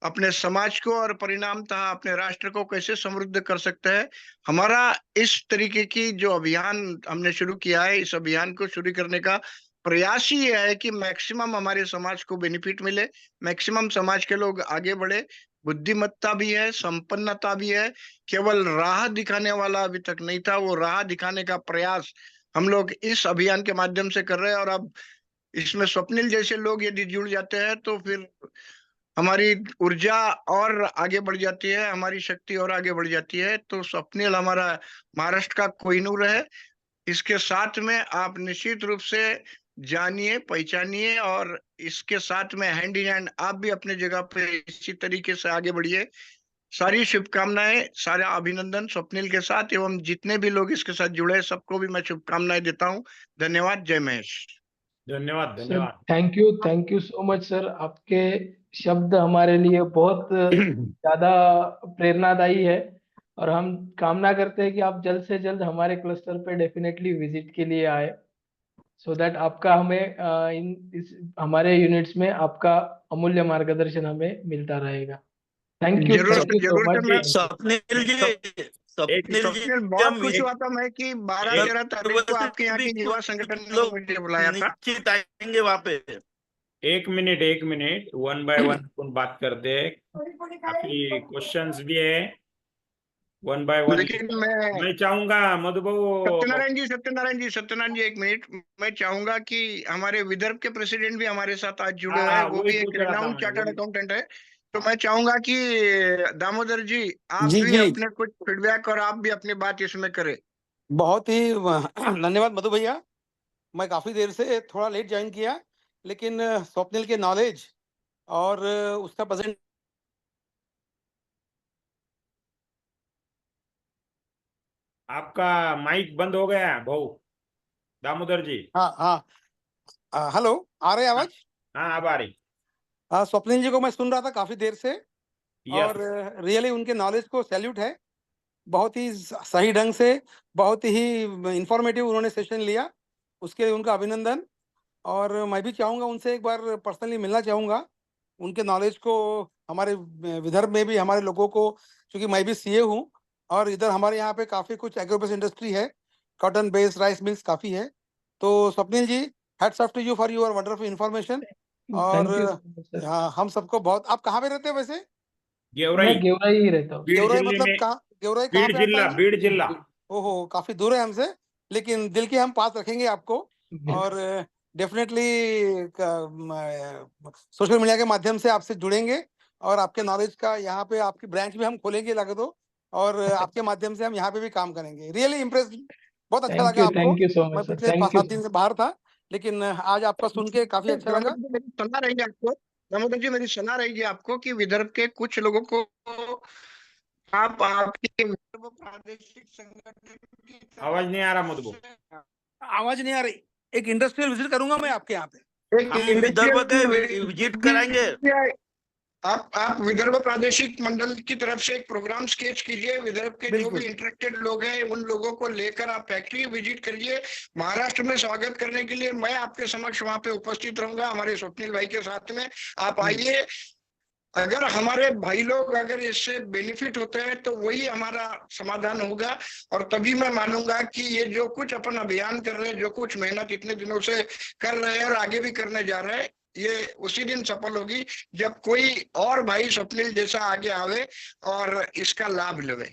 अपने समाज को और परिणामतः अपने राष्ट्र को कैसे समृद्ध कर सकते हैं। हमारा इस तरीके की जो अभियान हमने शुरू किया है, इस अभियान को शुरू करने का प्रयास ही यह है कि मैक्सिमम हमारे समाज को बेनिफिट मिले, मैक्सिमम समाज के लोग आगे बढ़े। बुद्धिमत्ता भी है, संपन्नता भी है, केवल राह दिखाने वाला अभी तक नहीं था, वो राह दिखाने का प्रयास हम लोग इस अभियान के माध्यम से कर रहे हैं। और अब इसमें स्वप्निल जैसे लोग यदि जुड़ जाते हैं तो फिर हमारी ऊर्जा और आगे बढ़ जाती है, हमारी शक्ति और आगे बढ़ जाती है। तो स्वप्निल हमारा महाराष्ट्र का कोहिनूर है। इसके साथ में आप निश्चित रूप से जानिए, पहचानिए, और इसके साथ में हैंड इन हैंड आप भी अपने जगह पे इसी तरीके से आगे बढ़िए। सारी शुभकामनाएं, सारा अभिनंदन स्वप्निल के साथ, एवं जितने भी लोग इसके साथ जुड़े सबको भी मैं शुभकामनाएं देता हूँ। धन्यवाद। जय महेश। धन्यवाद सर धन्यवाद। Thank you so much sir. आपके शब्द हमारे लिए बहुत ज्यादा प्रेरणादायी है, और हम कामना करते हैं कि आप जल्द से जल्द हमारे क्लस्टर पे डेफिनेटली विजिट के लिए आए। सो दैट आपका हमें इस हमारे यूनिट्स में आपका अमूल्य मार्गदर्शन हमें मिलता रहेगा। थैंक यू जरूर सो जरूर सर। मच। मैं स्वप्निल जी, एक स्वप्निल जी, स्वप्निल, बहुत हम खुश हुआ था मैं कि 12-13 तारीख को आपके यहाँ भी के युवा कुछ संगठन ने लोग मुझे बुलाया था। निश्चित आएंगे वहां पे। एक मिनट, वन बाय वन अपन बात करते हैं। काफी क्वेश्चंस भी है, वन बाय वन। लेकिन मैं मैं चाहूंगा मधुबाबू। सत्यनारायण जी, एक मिनट। मैं चाहूंगा कि हमारे विदर्भ के प्रेसिडेंट भी हमारे साथ आज जुड़े हुए हैं, हाँ, वो वही भी एक पूछ रहा था रिनाउंड मैं, चार्टर्ड वही। अकाउंटेंट है। तो मैं चाहूंगा कि दामोदर जी, आप जी भी जी, अपने कुछ फीडबैक और आप भी अपनी बात इसमें करें। बहुत ही धन्यवाद मधु भैया। मैं काफी देर से थोड़ा लेट ज्वाइन किया, लेकिन स्वप्निल के नॉलेज और उसका प्रेजेंट। आपका माइक बंद हो गया है भाऊ, दामोदर जी। हाँ हाँ, हेलो, आ रहे हैं हाँ, आवाज? हाँ, अब आ रही। स्वप्निल जी को मैं सुन रहा था काफी देर से, यस। और रियली उनके नॉलेज को सैल्यूट है। बहुत ही सही ढंग से, बहुत ही इंफॉर्मेटिव उन्होंने सेशन लिया, उसके लिए उनका अभिनंदन। और मैं भी चाहूँगा उनसे एक बार पर्सनली मिलना चाहूँगा, उनके नॉलेज को हमारे विदर्भ में भी हमारे लोगों को, क्योंकि मैं भी सीए हूँ, और इधर हमारे यहाँ पे काफ़ी कुछ एग्रोबेस इंडस्ट्री है, कॉटन बेस्ड राइस मिल्स काफ़ी है। तो Swapnil ji, hats off to you for your wonderful information. और thank you so much sir. हम सबको बहुत। आप कहाँ पे रहते हैं वैसे? गेवराई, मैं गेवराई ही रहता हूँ। बीड़ गेवराई जिले मतलब में। कहाँ? गेवराई कहाँ बीड़ पे आता जिला, है ये? बीड़ जिला। ओहो, काफी दूर है हमसे, लेकिन दिल के हम पास रखेंगे आपको। और डेफिनेटली सोशल मीडिया के माध्यम से आपसे जुड़ेंगे, और आपके नॉलेज का यहाँ पे आपकी ब्रांच भी हम खोलेंगे लगे तो, और आपके माध्यम से हम यहाँ पे भी काम करेंगे। रियली इम्प्रेस, बहुत अच्छा लगा आपको। थैंक यू सो मैं मच सर। पिछले थैंक यू 5-7 दिन से बाहर था, लेकिन आज आपका सुन के काफी अच्छा लगा। दामोदर जी, मेरी सलाह रहेगी आपको। दामोदर जी, मेरी सलाह रहेगी आपको कि विदर्भ के कुछ लोगों को आप आपके विदर्भ प्रादेशिक संगठन की आवाज तरफ नहीं आ रहा मधुबाबू। से आवाज नहीं आ रही। एक इंडस्ट्रियल विजिट करूंगा मैं आपके यहाँ पे। एक हम विदर्भ के इंडस्ट्रियल विजिट कराएंगे। आप विदर्भ प्रादेशिक मंडल की तरफ से एक प्रोग्राम स्केच कीजिए। विदर्भ के जो भी बिल्कुल इंटरेस्टेड लोग हैं उन लोगों को लेकर आप फैक्ट्री विजिट करिए। महाराष्ट्र में स्वागत करने के लिए मैं आपके समक्ष वहां पे उपस्थित रहूंगा, हमारे स्वप्निल भाई के साथ में। आप आइए। अगर हमारे भाई लोग अगर इससे बेनिफिट होते हैं तो वही हमारा समाधान होगा। और तभी मैं मानूंगा कि ये जो कुछ अपन अभियान कर रहे हैं, जो कुछ मेहनत इतने दिनों से कर रहे हैं और आगे भी करने जा रहे हैं, ये उसी दिन सफल होगी जब कोई और भाई स्वप्निल जैसा आगे आवे और इसका लाभ लेवे।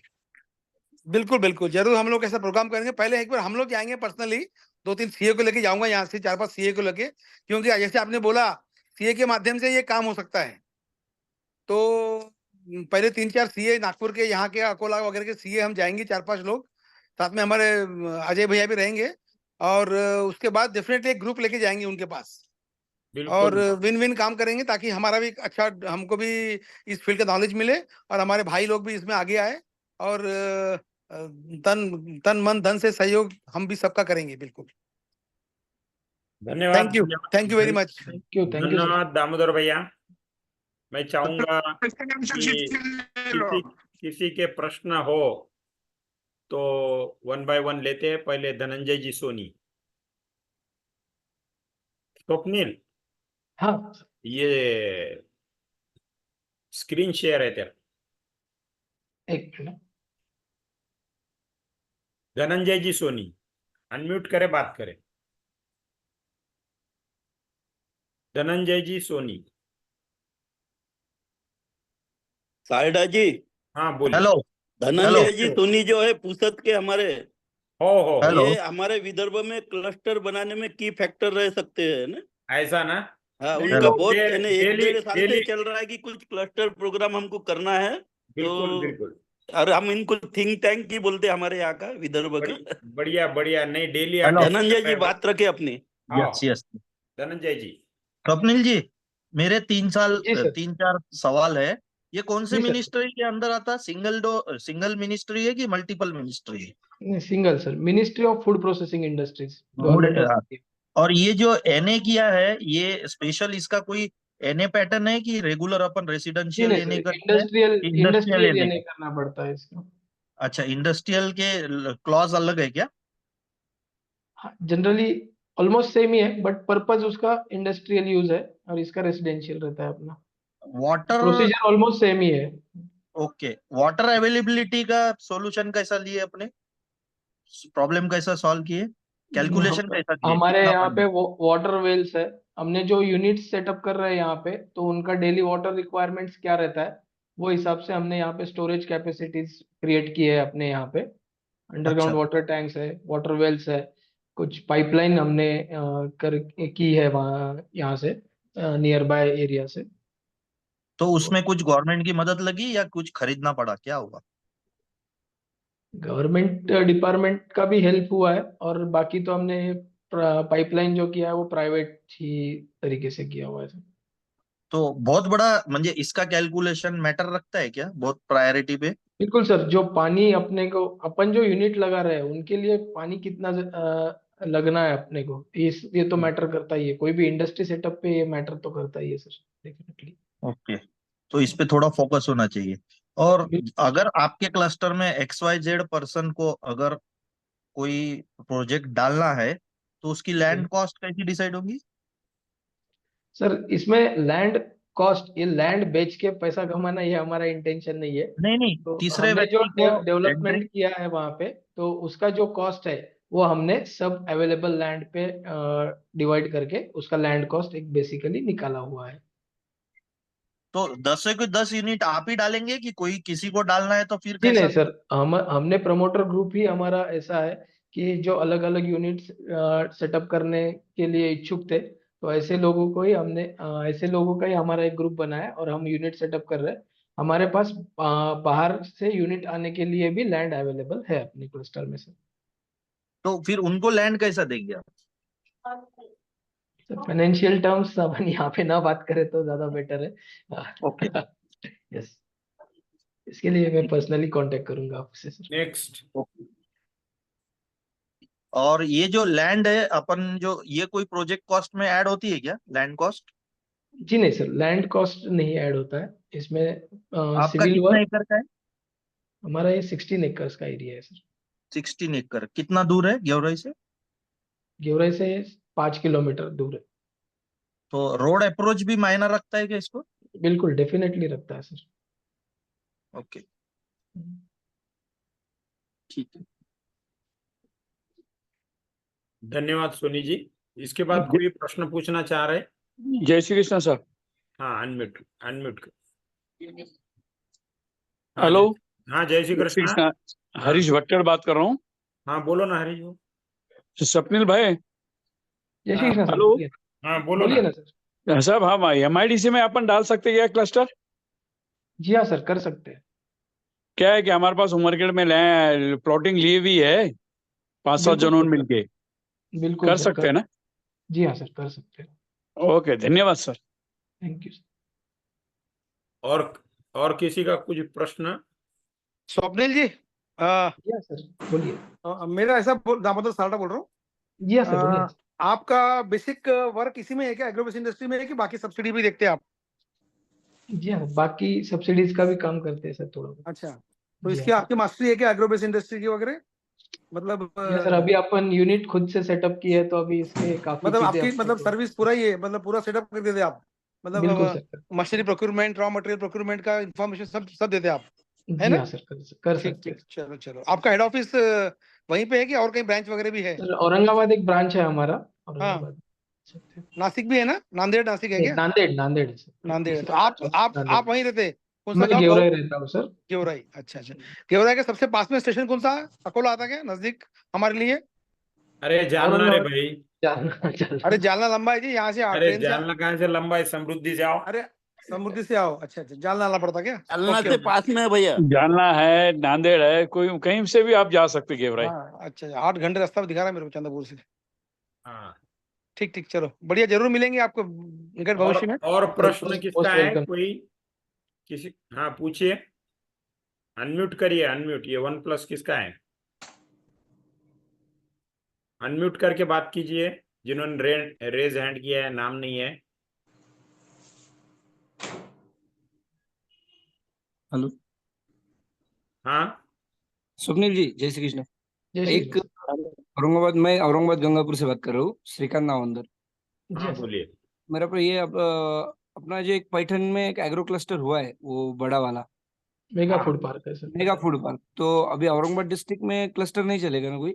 बिल्कुल बिल्कुल, जरूर हम लोग ऐसा प्रोग्राम करेंगे। पहले एक बार हम लोग जाएंगे पर्सनली, 2-3 सीए को लेके जाऊंगा यहाँ से, 4-5 सीए को लेके, क्योंकि जैसे आपने बोला सीए के माध्यम से ये काम हो सकता है। तो पहले 3-4 सीए नागपुर के, यहाँ के अकोला वगैरह के सीए हम जाएंगे, 4-5 लोग साथ में, हमारे अजय भैया भी रहेंगे। और उसके बाद डेफिनेटली एक ग्रुप लेके जाएंगे उनके पास, और बिल्कुल। विन विन काम करेंगे, ताकि हमारा भी अच्छा, हमको भी इस फील्ड का नॉलेज मिले, और हमारे भाई लोग भी इसमें आगे आए। और तन मन धन से सहयोग हम भी सबका करेंगे। बिल्कुल, धन्यवाद, thank you, thank you very much. Thank you sir. धन्यवाद दामोदर भैया। मैं चाहूंगा कि लो। किसी के प्रश्न हो तो वन बाय वन लेते हैं। पहले धनंजय जी सोनी। स्वप्निल, हाँ, ये स्क्रीन शेयर है तेरा। एक मिनट। धनंजय जी सोनी, अनम्यूट करे, बात करे। धनंजय जी सोनी। साइडा जी, हाँ, बोलिए। हेलो। हेलो। धनंजय जी सोनी जो है पुसद के हमारे, हो हेलो। ये हमारे विदर्भ में क्लस्टर बनाने में की फैक्टर रह सकते हैं ना। ऐसा ना। हाँ, नहीं उनका हेलो। तो बहुत यानी एक डेली 1.5 साल से डेली। चल रहा है कि कुछ क्लस्टर प्रोग्राम हमको करना है। तो बिल्कुल बिल्कुल। और हम इनको थिंक टैंक ही बोलते हैं हमारे यहाँ का, विदर्भ का। बढ़िया बढ़िया, नहीं डेली हेलो। अटेंड धनंजय जी कर रहे हो। बात रखे अपनी। यस हाँ, यस। धनंजय जी। स्वप्निल जी, मेरे जी सर। 3-4 सवाल है। ये कौन से जी सर। मिनिस्ट्री के अंदर आता है? सिंगल मिनिस्ट्री है कि मल्टीपल मिनिस्ट्री है? नहीं, single sir, ministry of food processing industries, food. Government of India. और ये जो एनए किया है, ये स्पेशल इसका कोई एनए पैटर्न है कि रेगुलर अपन जी रेसिडेंशियल नहीं एनए सर, करते हैं इंडस्ट्रियल कि इंडस्ट्रियल इंडस्ट्रियल एनए नहीं का? करना पड़ता है इसका। अच्छा, इंडस्ट्रियल के क्लॉज अलग है क्या? जनरली ऑलमोस्ट सेम ही है, बट पर्पज उसका इंडस्ट्रियल यूज है और इसका रेसिडेंशियल रहता है अपना। वाटर, प्रोसीजर ऑलमोस्ट सेम ही है। ओके, वाटर अवेलेबिलिटी का सॉल्यूशन कैसा लिए अपने, प्रॉब्लम कैसा सॉल्व किए, कैलकुलेशन कैसा किए, हमारे कितना यहाँ पानी? पे वाटर वेल्स है। हमने जो यूनिट सेटअप कर रहे हैं यहाँ पे, तो उनका डेली वाटर रिक्वायरमेंट्स क्या रहता है, वो हिसाब से हमने यहाँ पे स्टोरेज कैपेसिटीज क्रिएट की है अपने यहाँ पे। अंडरग्राउंड अच्छा, वाटर टैंक्स है, वाटर वेल्स है, कुछ पाइपलाइन हमने कर की है वहाँ, यहाँ से नियर बाय एरिया से। तो उसमें कुछ गवर्नमेंट की मदद लगी या कुछ खरीदना पड़ा, क्या हुआ? गवर्नमेंट डिपार्टमेंट का भी हेल्प हुआ है, और बाकी तो हमने पाइपलाइन जो किया है वो प्राइवेट ही तरीके से किया हुआ है सर। तो बहुत बड़ा म्हणजे इसका कैलकुलेशन मैटर रखता है क्या, बहुत प्रायोरिटी पे? बिल्कुल सर, जो पानी अपने को, अपन जो यूनिट लगा रहे हैं उनके लिए पानी कितना लगना है अपने को, ये तो मैटर करता ही है। कोई भी इंडस्ट्री सेटअप पे ये मैटर तो करता ही है सर, डेफिनेटली। ओके, तो इस पे थोड़ा फोकस होना चाहिए। और अगर आपके क्लस्टर में XYZ पर्सन को अगर कोई प्रोजेक्ट डालना है तो उसकी लैंड कॉस्ट कैसी डिसाइड होगी? सर इसमें लैंड कॉस्ट, ये लैंड बेच के पैसा कमाना, ये हमारा इंटेंशन नहीं है। नहीं नहीं, तो तीसरे हमने जो व्यक्ति को टेंडरिंग। डेवलपमेंट किया है वहां पे, तो उसका जो कॉस्ट है वो हमने सब अवेलेबल लैंड पे डिवाइड करके उसका लैंड कॉस्ट एक बेसिकली निकाला हुआ है। तो 10 यूनिट आप ही डालेंगे कि कोई किसी को डालना है तो फिर जी नहीं कैसा? सर, हमने प्रमोटर ग्रुप ही हमारा ऐसा है कि जो अलग अलग यूनिट्स सेटअप करने के लिए इच्छुक थे, तो ऐसे लोगों को ही हमने ऐसे लोगों का ही हमारा एक ग्रुप बनाया और हम यूनिट सेटअप कर रहे हैं। हमारे पास बाहर से यूनिट आने के लिए भी लैंड अवेलेबल है अपने क्लस्टर में से। तो फिर उनको लैंड कैसा देंगे आप? सर फाइनेंशियल टर्म्स अपन यहाँ पे ना बात करें तो ज्यादा बेटर ओके, है। यस, इसके लिए मैं पर्सनली कांटेक्ट करूंगा आपसे सर। नेक्स्ट। ओके। और ये जो लैंड है अपन जो, ये कोई प्रोजेक्ट कॉस्ट में ऐड होती है क्या, लैंड कॉस्ट? जी नहीं सर, लैंड कॉस्ट नहीं ऐड होता है इसमें। आपका सिविल कितना वर्क, एकड़ का है? हमारा ये 16 एकर्स का एरिया है सर। 16 एकड़, कितना दूर है गेवराई से? गेवराई से 5 किलोमीटर दूर है। तो रोड अप्रोच भी मायना रखता है क्या इसको? बिल्कुल डेफिनेटली रखता है सर। ओके, ठीक है। धन्यवाद सोनी जी। इसके बाद कोई प्रश्न पूछना चाह रहे? जय श्री कृष्ण सर। हाँ, अनम्यूट अनम्यूट कर। हेलो। हाँ, जय श्री जय श्री कृष्ण। कृष्ण, हरीश भट्टर बात कर रहा हूँ। हाँ, बोलो ना हरीश भाई। स्वप्निल भाई। जय श्री कृष्ण सर, हेलो। बोलिए। हाँ, बोलो बोलिए ना। ना सर। साहब हम MIDC में अपन डाल सकते हैं क्या क्लस्टर? जी हाँ सर, कर सकते हैं। क्या है कि हमारे पास उमरगढ़ में प्लॉटिंग ली हुई है, 5-7 बिल्कुल जनों सर, मिलके बिल्कुल कर सर, सकते हैं ना? जी हाँ सर, कर सकते हैं। ओके, धन्यवाद सर। Thank you sir. और और किसी का कुछ प्रश्न? स्वप्निल जी, जी हाँ सर, बोलिए। मेरा ऐसा दामोदर साल्टा बोल रहा हूँ। जी हाँ सर, बोलिए। आपका बेसिक वर्क इसी में है क्या, एग्रो बेस इंडस्ट्री में है कि बाकी सब्सिडी भी देखते हैं आप? जी हाँ, बाकी सब्सिडीज का भी काम करते हैं सर थोड़ा बहुत। अच्छा, तो जी इसकी हाँ। आपकी मास्टरी है क्या एग्रो बेस इंडस्ट्री की वगैरह, मतलब जी हाँ सर, अभी अपन यूनिट खुद से सेटअप की है, तो अभी इसके काफी मतलब चीजें आपकी अपने मतलब को। सर्विस पूरा ही है, मतलब पूरा सेटअप कर देते आप, बिल्कुल मतलब sir. Machinery procurement, raw material procurement का इंफॉर्मेशन सब सब देते हैं आप, है जी ना? हाँ सर, कर ठीक सकते हैं। ठीक, चलो चलो। आपका हेड ऑफिस वहीं पे है कि और कहीं ब्रांच वगैरह भी है? सर औरंगाबाद एक ब्रांच है हमारा, हाँ, औरंगाबाद सकते हैं। नासिक भी है ना, नांदेड़ नासिक है नहीं, क्या? नांदेड़, नांदेड़ है सर, नांदेड़ है। तो तीसरा ब्रांच नांदेड़ आप में। वहीं रहते, कौन सा मैं गाँव? गेवराई रहता हूँ सर। गेवराई, अच्छा अच्छा। गेवराई के सबसे पास में स्टेशन कौन सा है? अकोला आता क्या नजदीक हमारे लिए? अरे जालना रे औरंगाबाद, भाई। जालना अरे जालना। जालना लंबा है जी, यहाँ से अरे ट्रेन से। जालना कहाँ से लंबा है, समृद्धि से आओ। अरे समृद्धि से आओ, अच्छा अच्छा, जालना आना पड़ता क्या? अलना ओके से ओके, पास में है भैया। जालना है, नांदेड़ है, कोई कहीं से भी आप जा सकते हैं गेवराई। हाँ अच्छा अच्छा, 8 घंटे रास्ता दिखा रहा है मेरे को चंद्रपुर से। हाँ। ठीक ठीक, चलो बढ़िया, जरूर मिलेंगे आपको निकट भविष्य में। और सर प्रश्न किसका मोस्ट है वेलकम। कोई? किसी? हाँ, पूछिए। अनम्यूट करिए, अनम्यूट। ये OnePlus किसका है? अनम्यूट करके बात कीजिए। जिन्होंने रेज हैंड किया है, नाम नहीं है। हेलो हाँ। स्वप्निल जी, जय श्री कृष्ण। जय श्री एक कृष्ण। औरंगाबाद, मैं औरंगाबाद गंगापुर से बात कर रहा हूँ, श्रीकांत नावंदर। जी हाँ सर। बोलिए। मेरा पर ये अपना जो एक पैठन में एक एग्रो क्लस्टर हुआ है, वो बड़ा वाला मेगा हाँ फूड पार्क है सर। मेगा फूड पार्क, तो अभी औरंगाबाद डिस्ट्रिक्ट में क्लस्टर नहीं चलेगा ना कोई?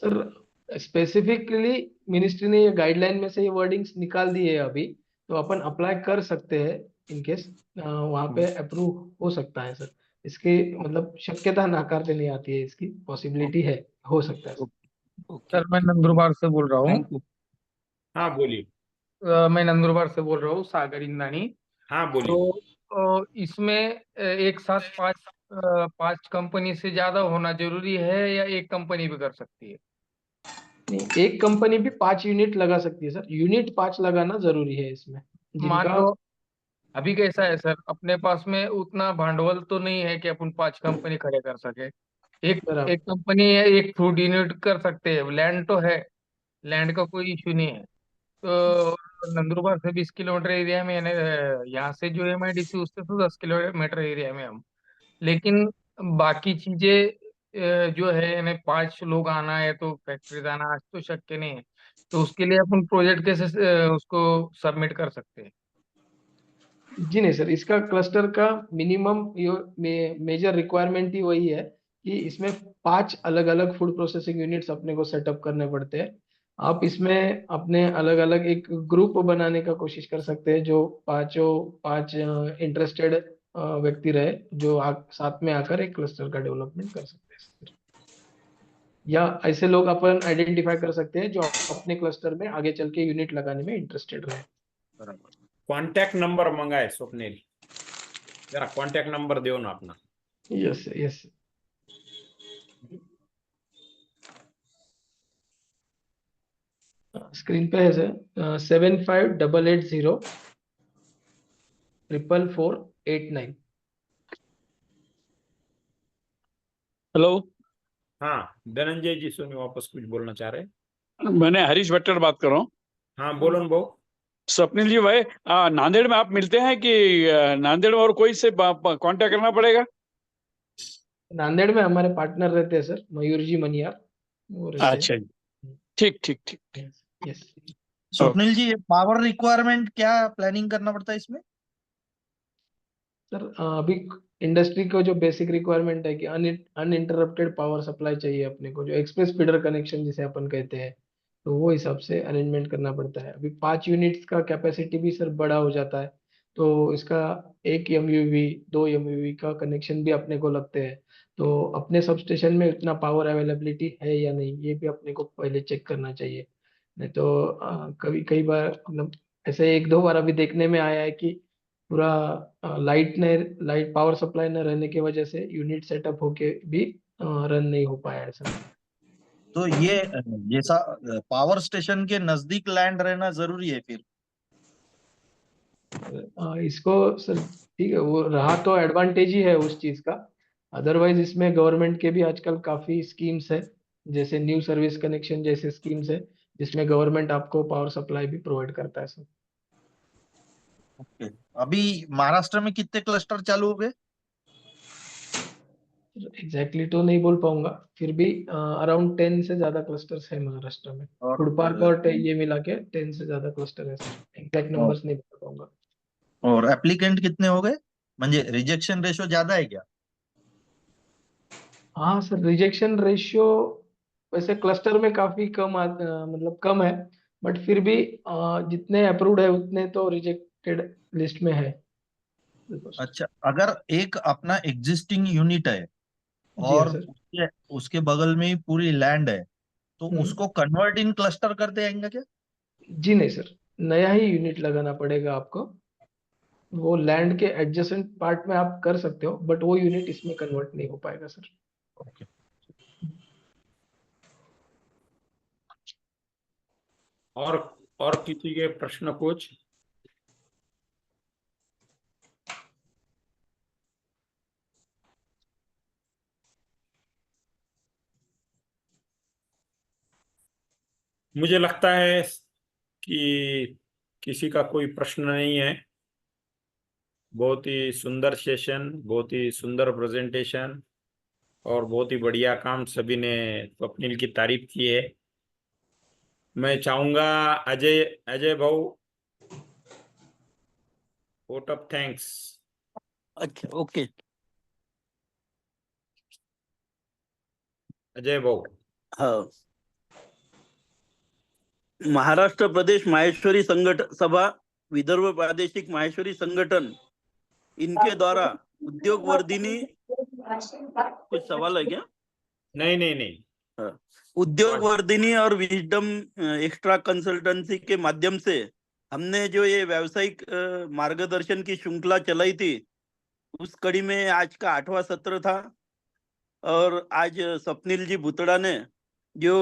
सर स्पेसिफिकली मिनिस्ट्री ने ये गाइडलाइन में से ये वर्डिंग्स निकाल दी है अभी, तो अपन अप्लाई कर सकते हैं इन केस वहाँ पे अप्रूव हो सकता है सर। इसकी मतलब शक्यता नाकारते नहीं आती है, इसकी पॉसिबिलिटी है, हो सकता है सर। ओके, सर मैं नंदुरबार से बोल रहा हूँ। Thank you. हाँ बोलिए। मैं नंदुरबार से बोल रहा हूँ, सागर इंदानी। हाँ बोलिए। तो इसमें एक साथ पांच कंपनी से ज्यादा होना जरूरी है या एक कंपनी भी कर सकती है? नहीं, एक कंपनी भी 5 यूनिट लगा सकती है सर, यूनिट 5 लगाना जरूरी है इसमें, मान जिनका। लो अभी कैसा है सर, अपने पास में उतना भांडवल तो नहीं है कि अपन 5 कंपनी खड़े कर सके। एक बराबर। एक कंपनी है, एक फूड यूनिट कर सकते हैं, लैंड तो है, लैंड का कोई इशू नहीं है। तो नंदुरबार से 20 किलोमीटर एरिया में यानी यहाँ से जो MIDC उससे तो 10 किलोमीटर एरिया में हम, लेकिन बाकी चीजें जो है यानी 5 लोग आना है तो फैक्ट्री जाना आज तो शक्य नहीं है। तो उसके लिए अपन प्रोजेक्ट कैसे उसको सबमिट कर सकते हैं? जी नहीं सर, इसका क्लस्टर का मिनिमम मेजर रिक्वायरमेंट ही वही है कि इसमें 5 अलग अलग फूड प्रोसेसिंग यूनिट्स अपने को सेटअप करने पड़ते हैं। आप इसमें अपने अलग अलग एक ग्रुप बनाने का कोशिश कर सकते हैं, जो पांचों 5 इंटरेस्टेड व्यक्ति रहे, जो साथ में आकर एक क्लस्टर का डेवलपमेंट कर सकते हैं सर। या ऐसे लोग अपन आइडेंटिफाई कर सकते हैं जो अपने क्लस्टर में आगे चल के यूनिट लगाने में इंटरेस्टेड रहे। कॉन्टैक्ट नंबर मंगाए स्वप्निल, जरा कॉन्टैक्ट नंबर दो ना अपना। Yes yes. स्क्रीन पे है सर, 7588044489। हेलो, हाँ धनंजय जी सुनिए, वापस कुछ बोलना चाह रहे हैं? मैंने हरीश भट्टर बात कर रहा हूँ। हाँ बोलो न भाऊ। स्वप्निल जी भाई, नांदेड़ में आप मिलते हैं कि नांदेड़ में और कोई से कांटेक्ट करना पड़ेगा? नांदेड़ में हमारे पार्टनर रहते हैं सर, मयूर जी मनियार, वो रहते अच्छा जी, ठीक ठीक ठीक ठीक। हैं। यस। स्वप्निल जी, ये पावर रिक्वायरमेंट क्या प्लानिंग करना पड़ता है इसमें? सर अभी इंडस्ट्री को जो बेसिक रिक्वायरमेंट है कि अनइंटरप्टेड पावर सप्लाई चाहिए अपने को, जो एक्सप्रेस फीडर कनेक्शन जिसे अपन कहते हैं, तो वो हिसाब से अरेंजमेंट करना पड़ता है। अभी 5 यूनिट्स का कैपेसिटी भी सर बड़ा हो जाता है, तो इसका 1 MUV 2 MUV का कनेक्शन भी अपने को लगते हैं। तो अपने सबस्टेशन में इतना पावर अवेलेबिलिटी है या नहीं, ये भी अपने को पहले चेक करना चाहिए। नहीं तो कभी कई बार मतलब ऐसे 1-2 बार अभी देखने में आया है कि पूरा लाइट पावर सप्लाई न रहने की वजह से यूनिट सेटअप होके भी रन नहीं हो पाया है सर। तो ये जैसा पावर स्टेशन के नजदीक लैंड रहना जरूरी है फिर? इसको सर ठीक है, वो रहा तो एडवांटेज ही है उस चीज का। अदरवाइज इसमें गवर्नमेंट के भी आजकल काफी स्कीम्स है, जैसे न्यू सर्विस कनेक्शन जैसे स्कीम्स है, जिसमें गवर्नमेंट आपको पावर सप्लाई भी प्रोवाइड करता है सर। ओके। अभी महाराष्ट्र में कितने क्लस्टर चालू हो गए? एग्जैक्टली तो नहीं बोल पाऊंगा, फिर भी अराउंड 10 से ज्यादा क्लस्टर्स है महाराष्ट्र में। और फूड पार्क और ये मिला के 10 से ज्यादा क्लस्टर है सर, एग्जैक्ट और नंबर्स नहीं बता पाऊंगा। और एप्लीकेंट कितने हो गए? म्हणजे रिजेक्शन रेशो ज्यादा है क्या? हाँ सर, रिजेक्शन रेशियो वैसे क्लस्टर में काफी कम मतलब कम है, बट फिर भी जितने अप्रूव्ड है उतने तो रिजेक्टेड लिस्ट में है। अच्छा, अगर एक अपना एग्जिस्टिंग यूनिट है जी हाँ और सर। उसके बगल में ही पूरी लैंड है, तो हम्म। उसको कन्वर्ट इन क्लस्टर कर देंगे क्या? जी नहीं सर, नया ही यूनिट लगाना पड़ेगा आपको। वो लैंड के एडजेसेंट पार्ट में आप कर सकते हो, बट वो यूनिट इसमें कन्वर्ट नहीं हो पाएगा सर। ओके। और और किसी के प्रश्न कुछ? मुझे लगता है कि किसी का कोई प्रश्न नहीं है। बहुत ही सुंदर सेशन, बहुत ही सुंदर प्रेजेंटेशन। और बहुत ही बढ़िया काम, सभी ने स्वप्निल की तारीफ की है। मैं चाहूंगा अजय अजय भाऊ, वोट ऑफ थैंक्स। अच्छा, ओके। अजय भाऊ। हाँ, महाराष्ट्र प्रदेश माहेश्वरी संगठन सभा, विदर्भ प्रादेशिक माहेश्वरी संगठन, इनके द्वारा उद्योग वर्धिनी, कुछ सवाल है क्या? नहीं नहीं नहीं। हाँ। उद्योग वर्धिनी और विजडम एक्स्ट्रा कंसल्टेंसी के माध्यम से हमने जो ये व्यावसायिक मार्गदर्शन की श्रृंखला चलाई थी, उस कड़ी में आज का 8वां सत्र था। और आज स्वप्निल जी भुतड़ा ने जो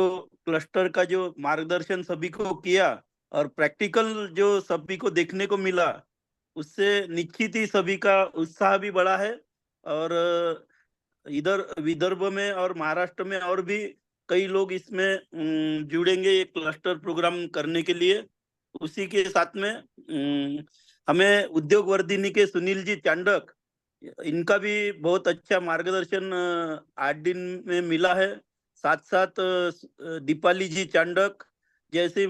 क्लस्टर का जो मार्गदर्शन सभी को किया और प्रैक्टिकल जो सभी को देखने को मिला, उससे निश्चित ही सभी का उत्साह भी बढ़ा है। और इधर विदर्भ में और महाराष्ट्र में और भी कई लोग इसमें जुड़ेंगे ये क्लस्टर प्रोग्राम करने के लिए। उसी के साथ में हमें उद्योग वर्धिनी के सुनील जी चांडक, इनका भी बहुत अच्छा मार्गदर्शन 8 दिन में मिला है। साथ साथ दीपाली जी चांडक जैसे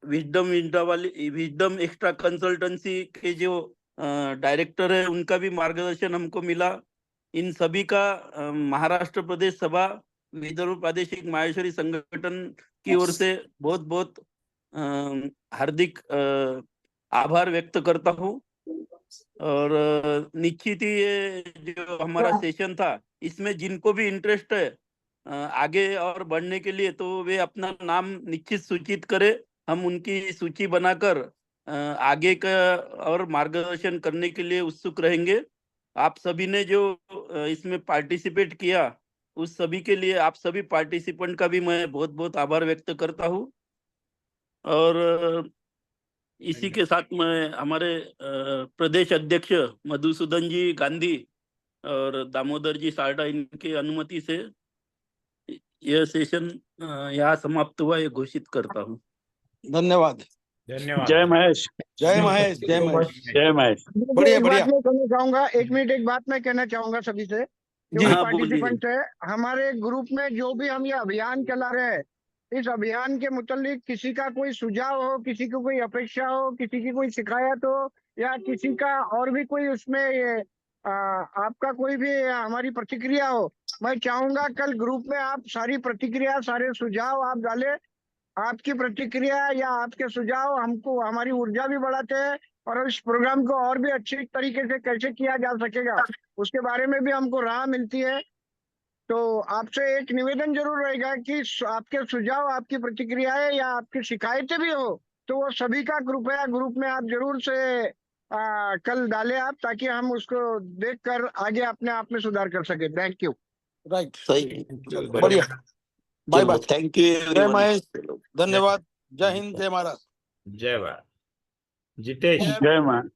विजडम एक्स्ट्रा कंसल्टेंसी के जो डायरेक्टर है, उनका भी मार्गदर्शन हमको मिला। इन सभी का महाराष्ट्र प्रदेश सभा विदर्भ प्रादेशिक माहेश्वरी संगठन की ओर से बहुत बहुत हार्दिक आभार व्यक्त करता हूँ। और निश्चित ही ये जो हमारा सेशन था, इसमें जिनको भी इंटरेस्ट है आगे और बढ़ने के लिए, तो वे अपना नाम निश्चित सूचित करें। हम उनकी सूची बनाकर आगे का और मार्गदर्शन करने के लिए उत्सुक रहेंगे। आप सभी ने जो इसमें पार्टिसिपेट किया, उस सभी के लिए, आप सभी पार्टिसिपेंट का भी मैं बहुत बहुत आभार व्यक्त करता हूँ। और इसी के साथ में हमारे प्रदेश अध्यक्ष मधुसूदन जी गांधी और दामोदर जी सारडा, इनकी अनुमति से यह सेशन यहाँ समाप्त हुआ, ये घोषित करता हूँ। धन्यवाद। धन्यवाद। जय महेश। जय महेश, जय महेश। जय महेश। बढ़िया एक बढ़िया। बात मैं कहना चाहूंगा, 1 मिनट, एक बात मैं कहना चाहूंगा सभी से, जो हाँ, पार्टिसिपेंट है हमारे ग्रुप में, जो भी हम ये अभियान चला रहे हैं, इस अभियान के मुतालिक किसी का कोई सुझाव हो, किसी को कोई अपेक्षा हो, किसी की कोई शिकायत हो, या किसी का और भी कोई उसमें ये आपका कोई भी हमारी प्रतिक्रिया हो, मैं चाहूंगा कल ग्रुप में आप सारी प्रतिक्रिया, सारे सुझाव आप डालें। आपकी प्रतिक्रिया या आपके सुझाव हमको, हमारी ऊर्जा भी बढ़ाते हैं, और इस प्रोग्राम को और भी अच्छी तरीके से कैसे किया जा सकेगा, उसके बारे में भी हमको राह मिलती है। तो आपसे एक निवेदन जरूर रहेगा कि आपके सुझाव, आपकी प्रतिक्रियाएं या आपकी शिकायतें भी हो, तो वो सभी का कृपया ग्रुप में आप जरूर से कल डालें आप, ताकि हम उसको देखकर आगे अपने आप में सुधार कर सके। Thank you. राइट, सही। चलो बढ़िया। Bye bye. थैंक यू जय एवरीवन। महेश, धन्यवाद। जय हिंद, जय महाराष्ट्र। जय भारत। जितेश। जय महेश।